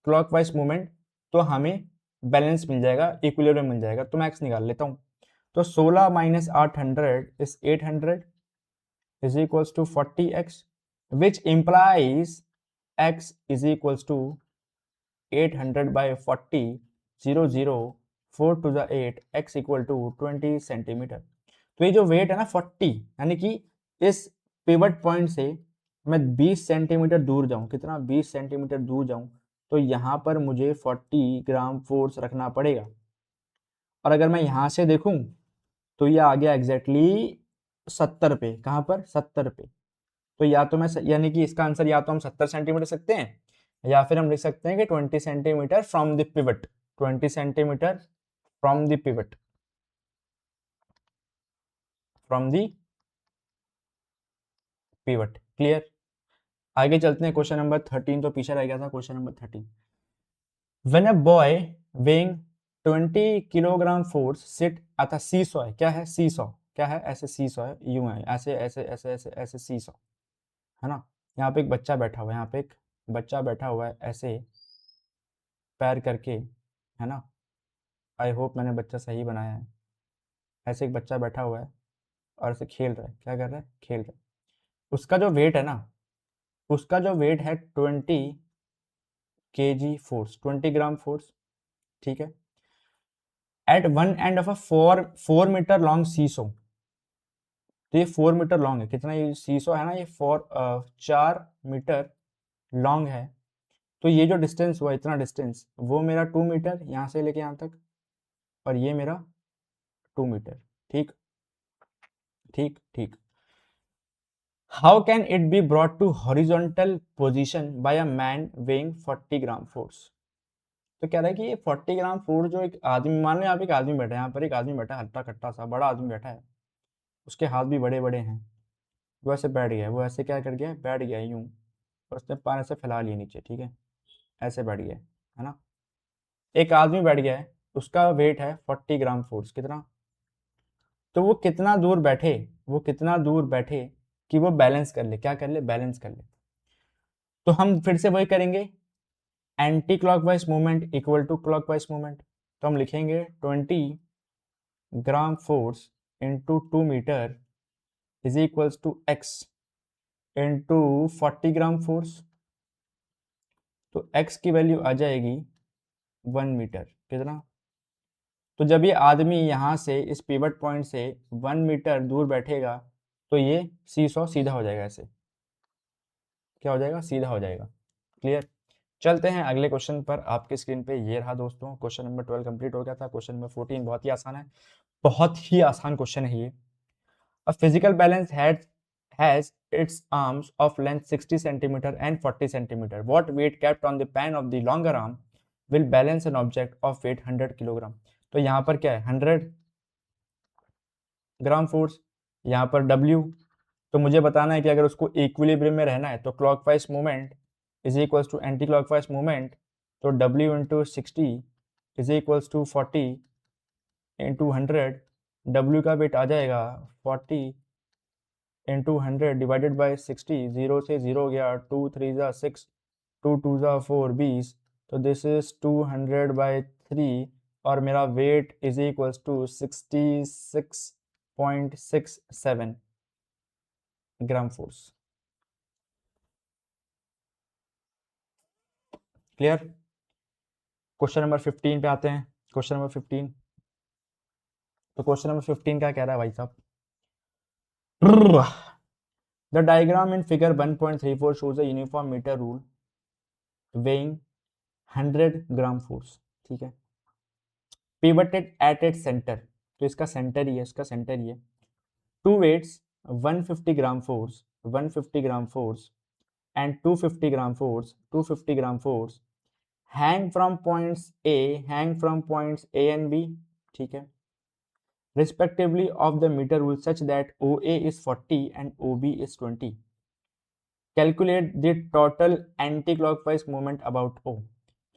क्लॉकवाइज मूवमेंट, तो हमें बैलेंस मिल जाएगा, इक्विलिब्रियम मिल जाएगा। तो मैं एक्स निकाल लेता हूँ। तो 16 minus 800 is 800 is equals to 40x, which implies x is equals to 800 by 40, 0 0 4 to the 8, x equal to 20 centimetre. तो ये जो वेट है ना 40, यानी कि इस पिवट पॉइंट से मैं 20 सेंटीमीटर दूर जाऊं, कितना 20 सेंटीमीटर दूर जाऊं, तो यहाँ पर मुझे 40 ग्राम फोर्स रखना पड़ेगा। और अगर मैं यहाँ से देखूं तो ये आ गया एग्जैक्टली 70 पे, कहाँ पर 70 पे। तो या तो मैं यानी कि इसका आंसर या तो हम 70 सेंटीमीटर सकते हैं, या फिर हम लिख सकते हैं कि 20 centimetre from the pivot, 20 centimetre from the pivot, from the pivot. Clear. आगे चलते हैं क्वेश्चन नंबर 13, तो पीछे रह गया था question number 13। When a boy weighing 20 kilogram force sit at a seesaw, क्या है सीसॉ, क्या है ऐसे सीसॉ है, यूं है ऐसे ऐसे ऐसे ऐसे ऐसे सीसॉ है ना। यहाँ पे एक बच्चा बैठा हुआ है, यहाँ पे एक बच्चा बैठा हुआ है ऐसे पैर करके, है ना। आई होप मैंने बच्चा सही बनाया है। ऐसे एक बच्चा बैठा हुआ है और ऐसे खेल रहा है, क्या कर रहा है खेल रहा है। उसका जो वेट है ना, उसका जो वेट है 20 kg फोर्स, 20 ग्राम फोर्स, ठीक है। At one end of a 4 metre long seesaw, तो ये 4 मीटर लॉन्ग है, कितना ये सीसो है ना, ये 4 मीटर लॉन्ग है। तो ये जो डिस्टेंस हुआ, इतना डिस्टेंस, वो मेरा 2 मीटर यहाँ से लेके यहाँ तक, और ये मेरा 2 मीटर। ठीक ठीक ठीक। How can it be brought to horizontal position by a man weighing 40 gram force. तो कह रहा है कि ये 40 ग्राम फोर्स जो एक आदमी, मान लो यहाँ पे एक आदमी बैठा है, यहाँ पर एक आदमी बैठा है, हट्टा कट्टा सा बड़ा आदमी बैठा है, उसके हाथ भी बड़े बड़े हैं, वो ऐसे बैठ गया है, वो ऐसे क्या कर गया, बैठ गया यूं, और उसने पैर ऐसे फैला लिए नीचे, ठीक है, ऐसे बैठ गया है ना। एक आदमी बैठ गया है, उसका वेट है 40 ग्राम फोर्स, कितना, तो वो कितना दूर बैठे, वो कितना दूर बैठे कि वो बैलेंस कर ले, क्या कर ले, बैलेंस कर ले। तो हम फिर से वही करेंगे, anti clockwise movement equal to clockwise movement. तो हम लिखेंगे 20 gram force into 2 metre is equals to X into 40 gram force. तो x की वैल्यू आ जाएगी 1 मीटर, कितना। तो जब ये आदमी यहाँ से इस पिवट पॉइंट से 1 मीटर दूर बैठेगा, तो ये सीसॉ सीधा हो जाएगा, ऐसे क्या हो जाएगा, सीधा हो जाएगा। क्लियर। चलते हैं अगले क्वेश्चन पर। आपके स्क्रीन पे ये रहा दोस्तों, क्वेश्चन नंबर 12 कंप्लीट हो गया था। क्वेश्चन नंबर 14 बहुत ही आसान है, बहुत ही आसान क्वेश्चन है ये। A physical balance has its arms of length 60 centimeter and 40 centimeter. What weight kept on the pan of the longer arm will balance an object of weight 100 kilogram. तो यहाँ पर क्या है 100 ग्राम फोर्स, यहाँ पर W। तो मुझे बताना है कि अगर उसको इक्विलिब्रियम में रहना है तो clockwise movement is equals to anti clockwise movement, तो W into 60 is equals to 40 into 100। W का वेट आ जाएगा 40 इंटू 100 डिवाइडेड बाई 60, 0 से 0 गया, 2 3 ज़ा 6, 2 2 ज़ा 4 20, तो दिस इज 200/3, और मेरा weight is equals to 66.67 gram force. Clear. Question number 15 पे आते हैं। क्वेश्चन नंबर 15, तो क्वेश्चन नंबर 15 क्या कह रहा है भाई साहब। The diagram in figure 1.34 shows a uniform meter rule weighing 100 gram force, ठीक है, pivoted at its center, तो इसका सेंटर ही है, इसका सेंटर ही है। Two weights 150 gram force, 150 gram force and 250 gram force, 250 gram force hang from points A, hang from points A and B, ठीक है, respectively of the meter rule such that OA is 40 and OB is 20. Calculate the total anti clockwise movement about O.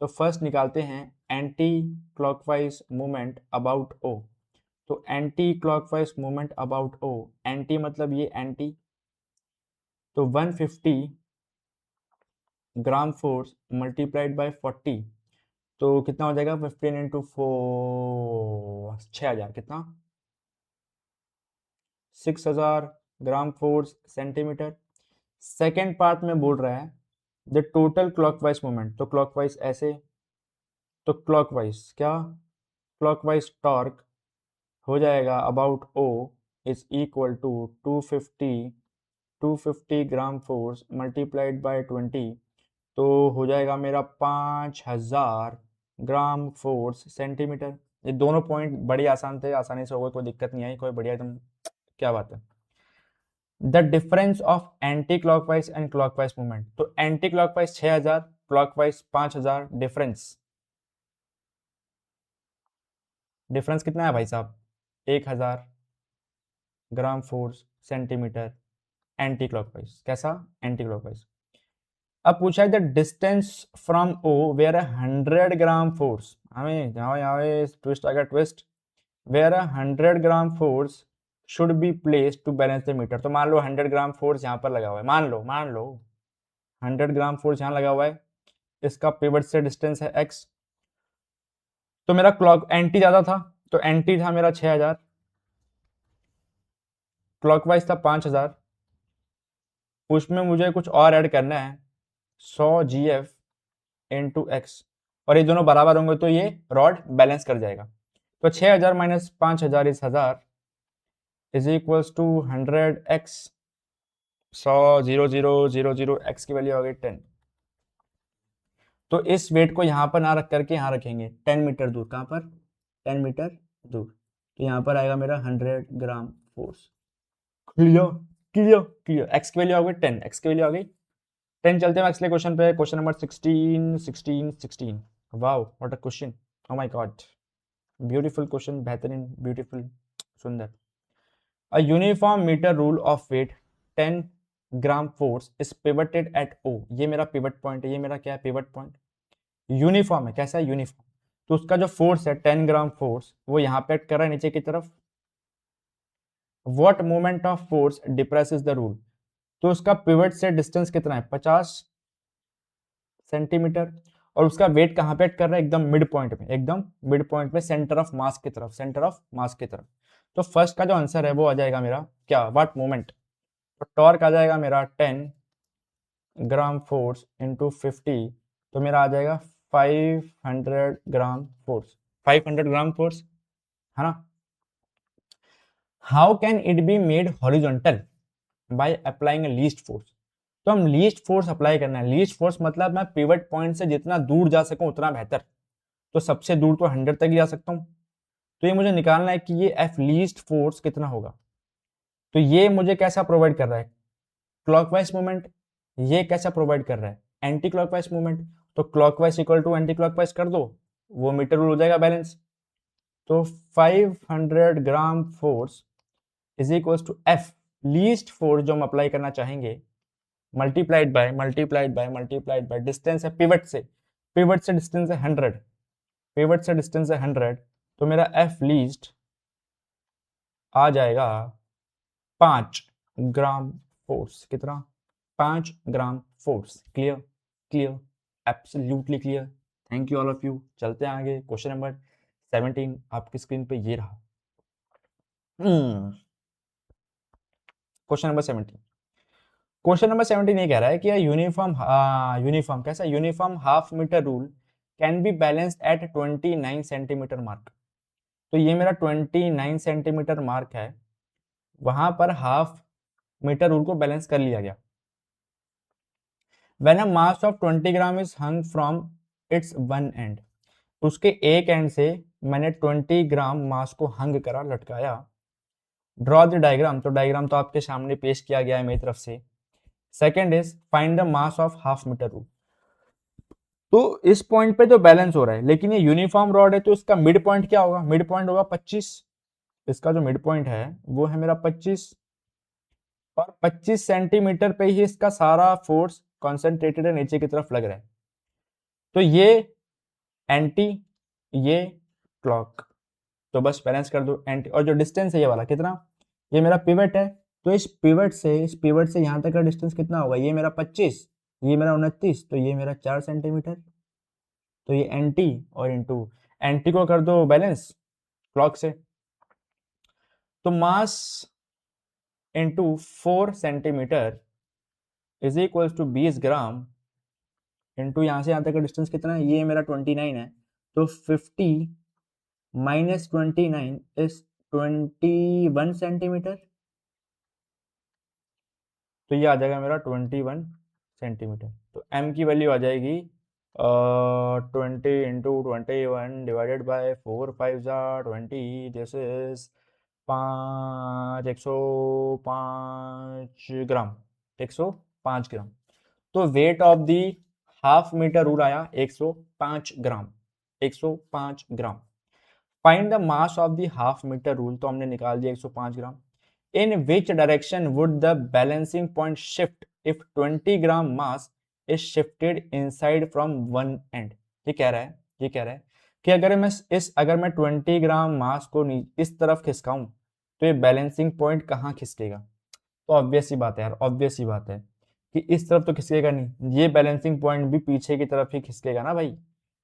तो first निकालते हैं anti clockwise movement about O. तो anti clockwise movement about O, anti मतलब ये anti, तो 150 gram force multiplied by 40, तो कितना हो जाएगा 15 इंटू 4, 6000, कितना 6000 gram force centimetre. Second part में बोल रहा है द टोटल क्लॉकवाइज मूवमेंट, तो क्लॉकवाइज ऐसे, तो क्लॉकवाइज क्या, क्लॉकवाइज टॉर्क हो जाएगा about O is equal to 250 gram force multiplied by 20, तो हो जाएगा मेरा 5000 ग्राम फोर्स सेंटीमीटर। ये दोनों पॉइंट बड़ी आसान थे, आसानी से हो गए, कोई दिक्कत नहीं आई, कोई बढ़िया एकदम, क्या बात है। The difference of anticlockwise and clockwise movement, तो anti clockwise 6000, clockwise 5000, difference, difference कितना है भाई साहब, 1000 gram force centimetre anticlockwise. कैसा, एंटी क्लॉकवाइज। अब पूछा है the distance from O where 100 gram force, हमें यहाँ यहाँ ट्विस्ट आ गया, twist, where 100 gram force should be place to balance the metre. तो मान लो 100 ग्राम फोर्स यहाँ पर लगा हुआ है, मान लो 100 ग्राम फोर्स यहाँ लगा हुआ है, इसका पिवट से डिस्टेंस है x, तो मेरा क्लॉक एंटी ज्यादा था, तो एंटी था मेरा 6000, क्लॉकवाइज था 5000, उसमें मुझे कुछ और ऐड करना है 100 GF इंटू एक्स, और ये दोनों बराबर होंगे तो ये रॉड बैलेंस कर जाएगा। तो 6000 minus 5000 is 1000 is equals to 100x, 100 0 0 0 0 x की वैल्यू आ गई 10। तो इस वेट को यहाँ पर ना रख करके यहाँ रखेंगे 10 मीटर दूर, कहाँ पर 10 मीटर दूर, तो यहाँ पर आएगा मेरा 100 gram force. Clear clear clear, X की वैल्यू आ गई 10, एक्स की वैल्यू आ गई 10। चलते हैं अगले क्वेश्चन पे, question number 16। Wow what a question, oh my god, beautiful question, बेहतरीन, ब्यूटीफुल, सुंदर। A uniform metre rule of weight 10 gram force is pivoted at O, ये मेरा पिवट पॉइंट है, ये मेरा क्या है, पिवट पॉइंट। यूनिफॉर्म है, कैसा है, यूनिफॉर्म, तो उसका जो फोर्स है 10 ग्राम फोर्स वो यहाँ पे एक्ट कर रहा है नीचे की तरफ। What moment of force depresses the rule, तो उसका पिवट से डिस्टेंस कितना है 50 सेंटीमीटर, और उसका वेट कहाँ पे एक्ट कर रहा है, एकदम मिड पॉइंट में, एकदम मिड पॉइंट में, सेंटर ऑफ मास की तरफ, सेंटर ऑफ मास की तरफ। तो फर्स्ट का जो आंसर है वो आ जाएगा मेरा क्या, व्हाट मोमेंट, तो टॉर्क आ जाएगा मेरा 10 ग्राम फोर्स इंटू 50, तो मेरा आ जाएगा 500 ग्राम फोर्स, 500 ग्राम फोर्स, है ना। How can it be made horizontal by applying least force, तो हम लीस्ट फोर्स अप्लाई करना है, लीस्ट फोर्स मतलब मैं पिवट पॉइंट से जितना दूर जा सकूं उतना बेहतर, तो सबसे दूर तो 100 तक ही जा सकता हूं, तो ये मुझे निकालना है कि ये एफ लीस्ट फोर्स कितना होगा। तो ये मुझे कैसा प्रोवाइड कर रहा है, क्लॉकवाइज मूवमेंट, ये कैसा प्रोवाइड कर रहा है, एंटी क्लॉकवाइज मूवमेंट, तो clockwise equal to anti clockwise कर दो, वो मीटर रूल हो जाएगा बैलेंस। तो 500 gram force is equal to F least force जो हम अप्लाई करना चाहेंगे, मल्टीप्लाइड बाय डिस्टेंस है पिवट से, पिवट से डिस्टेंस है 100, पिवट से डिस्टेंस है 100, तो मेरा एफ लीस्ट आ जाएगा 5 ग्राम फोर्स, कितना 5 gram force. Clear clear, absolutely clear, thank you all of you. चलते हैं आगे, क्वेश्चन नंबर 17 आपकी स्क्रीन पे ये रहा। क्वेश्चन नंबर 17, क्वेश्चन नंबर 17 ये कह रहा है कि यूनिफॉर्म कैसा, uniform half metre rule can be balanced at 29 centimetre mark, तो ये मेरा 29 सेंटीमीटर मार्क है, वहां पर हाफ मीटर रूल को बैलेंस कर लिया गया। When a mass of 20 gram is hung from its one end, उसके एक एंड से मैंने 20 ग्राम मास को हंग करा, लटकाया। ड्रॉ द डायग्राम, तो डायग्राम तो आपके सामने पेश किया गया है मेरी तरफ से। Second is find the mass of half metre rule, तो इस पॉइंट पे जो बैलेंस हो रहा है, लेकिन ये यूनिफॉर्म रॉड है तो इसका मिड पॉइंट क्या होगा, मिड पॉइंट होगा 25, इसका जो मिड पॉइंट है वो है मेरा 25, और 25 सेंटीमीटर पे ही इसका सारा फोर्स कॉन्सेंट्रेटेड है, नीचे की तरफ लग रहा है। तो ये एंटी, ये क्लॉक, तो बस बैलेंस कर दो एंटी। और जो डिस्टेंस है ये वाला कितना, ये मेरा पिवट है, तो इस पिवट से यहाँ तक का डिस्टेंस कितना होगा, ये मेरा 25, ये मेरा 29, तो ये मेरा 4 सेंटीमीटर। तो ये एंटी और इंटू एंटी को कर दो बैलेंस क्लॉक से, तो mass into 4 centimetre is equals to 20 gram into यहाँ से यहाँ तक का डिस्टेंस कितना है, ये मेरा 29 है, तो 50 माइनस 29 इज 21 सेंटीमीटर। तो ये आ जाएगा मेरा 21 सेंटीमीटर। तो m की वैल्यू आ जाएगी 20 इंटू 21 डिवाइडेड बाय 4 5 ज़ा 20, दिस इज 105 ग्राम, 105 ग्राम। तो weight of the half metre rule आया 105 gram, 105 gram. Find the mass of the half metre rule, तो हमने निकाल दिया 105 gram. In which direction would the balancing point shift if 20 gram mass is shifted inside from one end. ये कह रहा है कि अगर मैं 20 ग्राम मास को इस तरफ खिसकाऊं तो ये बैलेंसिंग पॉइंट कहाँ खिसकेगा। तो ऑब्वियस सी बात है यार, ऑब्वियस सी बात है कि इस तरफ तो खिसकेगा नहीं, ये बैलेंसिंग पॉइंट भी पीछे की तरफ ही खिसकेगा ना भाई।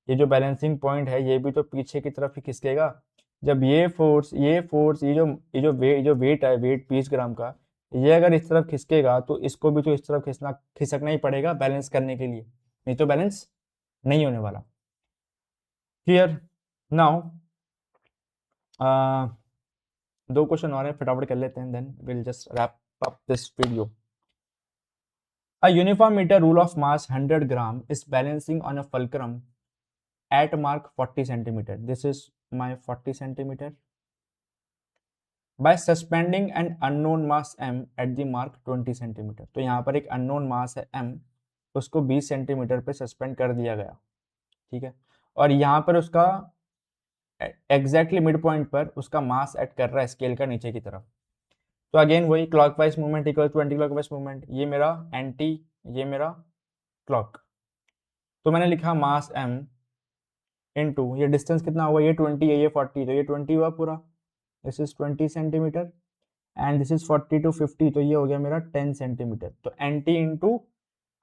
ये जो बैलेंसिंग पॉइंट है ये भी तो पीछे की तरफ ही खिसकेगा। जब ये फोर्स ये जो वेट है, वेट 20 ग्राम का, ये अगर इस तरफ खिसकेगा तो इसको भी तो इस तरफ खिसकना ही पड़ेगा बैलेंस करने के लिए, नहीं तो बैलेंस नहीं होने वाला। क्लियर। नाउ दो क्वेश्चन और हैं, फटाफट कर लेते हैं, then will just wrap up this video. A uniform meter rule of mass 100 gram is balancing on a fulcrum at mark 40 centimeter. This is my 40 centimeter. By suspending an unknown mass m at the mark 20 centimeter. तो यहाँ पर एक unknown mass है m, उसको 20 centimetre पे suspend कर दिया गया, ठीक है। और यहाँ पर उसका एग्जैक्टली मिड पॉइंट पर उसका मास एक्ट कर रहा है स्केल का नीचे की तरफ। तो अगेन वही clockwise movement equal to anti clockwise movement, ये मेरा एंटी, ये मेरा क्लॉक। तो मैंने लिखा मास m इनटू ये डिस्टेंस कितना होगा, ये 20 है, ये 40, तो ये 20 हुआ पूरा, this is 20 centimetre, and this is 40 to 50, तो ये हो गया मेरा 10 सेंटीमीटर। तो anti into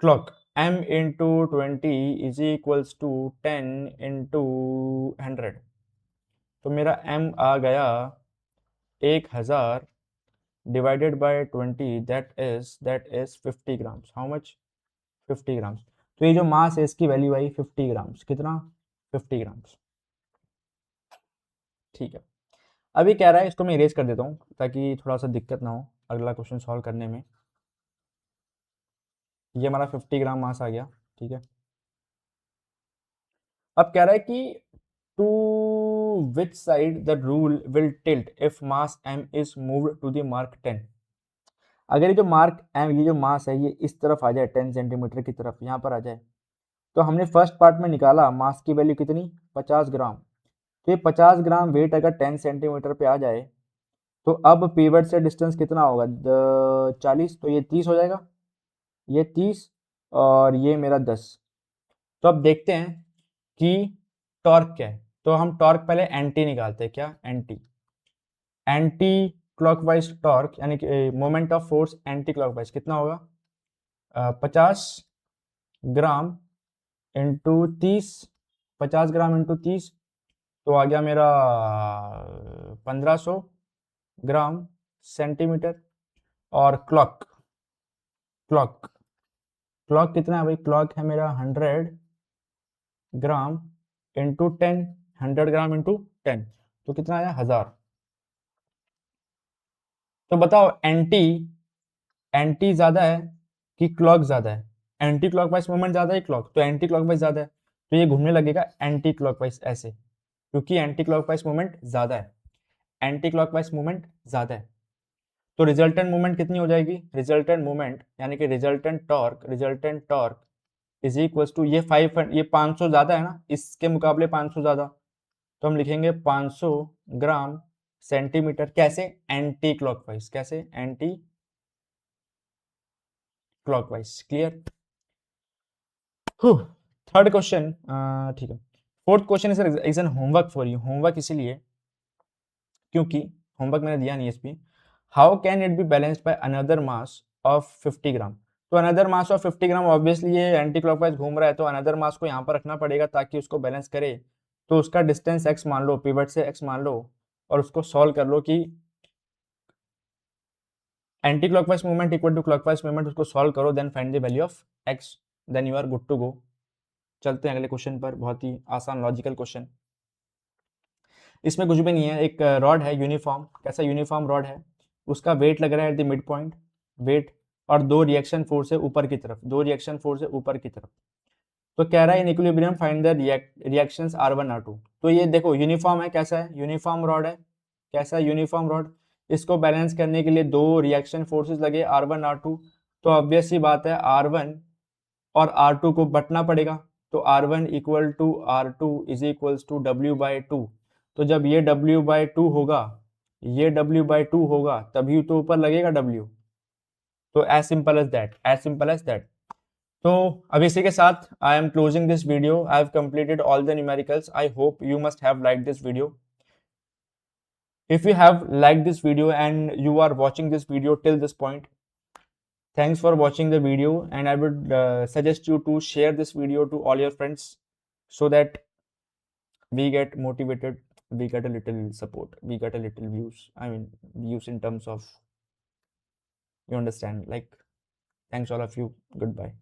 clock, m into 20 is equals to 10 into 100। तो मेरा m आ गया 1000 divided by 20, that is 50 grams. How much, 50 grams. तो ये जो मास है इसकी वैल्यू आई 50 ग्राम्स, कितना, 50 ग्राम्स, ठीक है। अभी कह रहा है, इसको मैं इरेज कर देता हूँ ताकि थोड़ा सा दिक्कत ना हो अगला क्वेश्चन सॉल्व करने में। ये हमारा 50 ग्राम मास आ गया, ठीक है। अब कह रहा है कि to which side the rule will tilt if mass m is moved to the mark 10। अगर ये जो मार्क m, ये जो मास है ये इस तरफ आ जाए 10 सेंटीमीटर की तरफ, यहाँ पर आ जाए, तो हमने फर्स्ट पार्ट में निकाला मास की वैल्यू कितनी, 50 ग्राम। तो ये 50 ग्राम वेट अगर 10 सेंटीमीटर पे आ जाए तो अब पिवट से डिस्टेंस कितना होगा, 40, तो ये 30 हो जाएगा, ये 30 और ये मेरा 10। तो अब देखते हैं कि टॉर्क क्या है। तो हम टॉर्क पहले एंटी निकालते हैं, क्या, एंटी क्लॉकवाइज टॉर्क, यानी कि moment of force anti clockwise कितना होगा, 50 ग्राम इंटू 30, 50 ग्राम इंटू 30, तो आ गया मेरा 1500 ग्राम सेंटीमीटर। और क्लॉक क्लॉक क्लॉक कितना है भाई, क्लॉक है मेरा 100 ग्राम इंटू 10, 100 ग्राम इंटू 10, तो कितना आया, 1000। तो बताओ एंटी एंटी ज्यादा है कि क्लॉक ज्यादा है, एंटी क्लॉकवाइज मूवमेंट ज्यादा है क्लॉक, तो एंटी क्लॉकवाइज ज्यादा है, तो ये घूमने लगेगा एंटी क्लॉकवाइज ऐसे, क्योंकि एंटी क्लॉकवाइज मूवमेंट ज्यादा है, एंटी क्लॉकवाइज मूवमेंट ज्यादा है। तो रिजल्टेंट मूवमेंट कितनी हो जाएगी, रिजल्टेंट मूवमेंट यानी कि resultant torque is equal to ये 500, ये 500 ज्यादा है ना, इसके मुकाबले 500 ज्यादा, तो हम लिखेंगे 500 ग्राम सेंटीमीटर। कैसे, एंटी क्लॉकवाइज, कैसे, anti clockwise. Clear? Third question, ठीक है। Fourth question is an homework for you. Homework इसीलिए क्योंकि होमवर्क मैंने दिया नहीं इस पे। How can it be balanced by another mass of 50 ग्राम? तो another mass of 50 gram, obviously ये एंटी क्लॉकवाइज घूम रहा है तो अनदर मास को यहाँ पर रखना पड़ेगा ताकि उसको बैलेंस करे। तो उसका डिस्टेंस x मान लो, पिवट से x मान लो, और उसको सॉल्व कर लो कि anti clockwise movement equal to clockwise movement, उसको सॉल्व करो, then find the value of x, then you are good to go. चलते हैं अगले क्वेश्चन पर, बहुत ही आसान लॉजिकल क्वेश्चन। इसमें कुछ भी नहीं है, एक रॉड है यूनिफॉर्म, कैसा यूनिफॉर्म रॉड है, उसका वेट लग रहा है at the mid point, weight, और दो रिएक्शन फोर्स है ऊपर की तरफ, दो रिएक्शन फोर्स है ऊपर की तरफ। तो कह रहा है in equilibrium find the reactions R1 R2। तो ये देखो यूनिफॉर्म है, कैसा है, यूनिफॉर्म रॉड है, कैसा है, यूनिफॉर्म रॉड। इसको बैलेंस करने के लिए दो रिएक्शन फोर्सेस लगे R1 R2। तो ऑब्वियस सी बात है R1 और R2 को बटना पड़ेगा। तो R1 equal to R2 is equals to W/2। तो जब ये W/2 होगा, ये W/2 होगा, तभी तो ऊपर लगेगा W। तो as simple as that, as simple as that. तो अब इसी के साथ I am closing this video. I have completed all the numericals. I hope you must have like this video. If you have liked this video and you are watching this video till this point, thanks for watching the video, and I would suggest you to share this video to all your friends so that we get motivated, we get a little support, we get a little views. I mean, views in terms of, you understand, like, thanks all of you. Goodbye.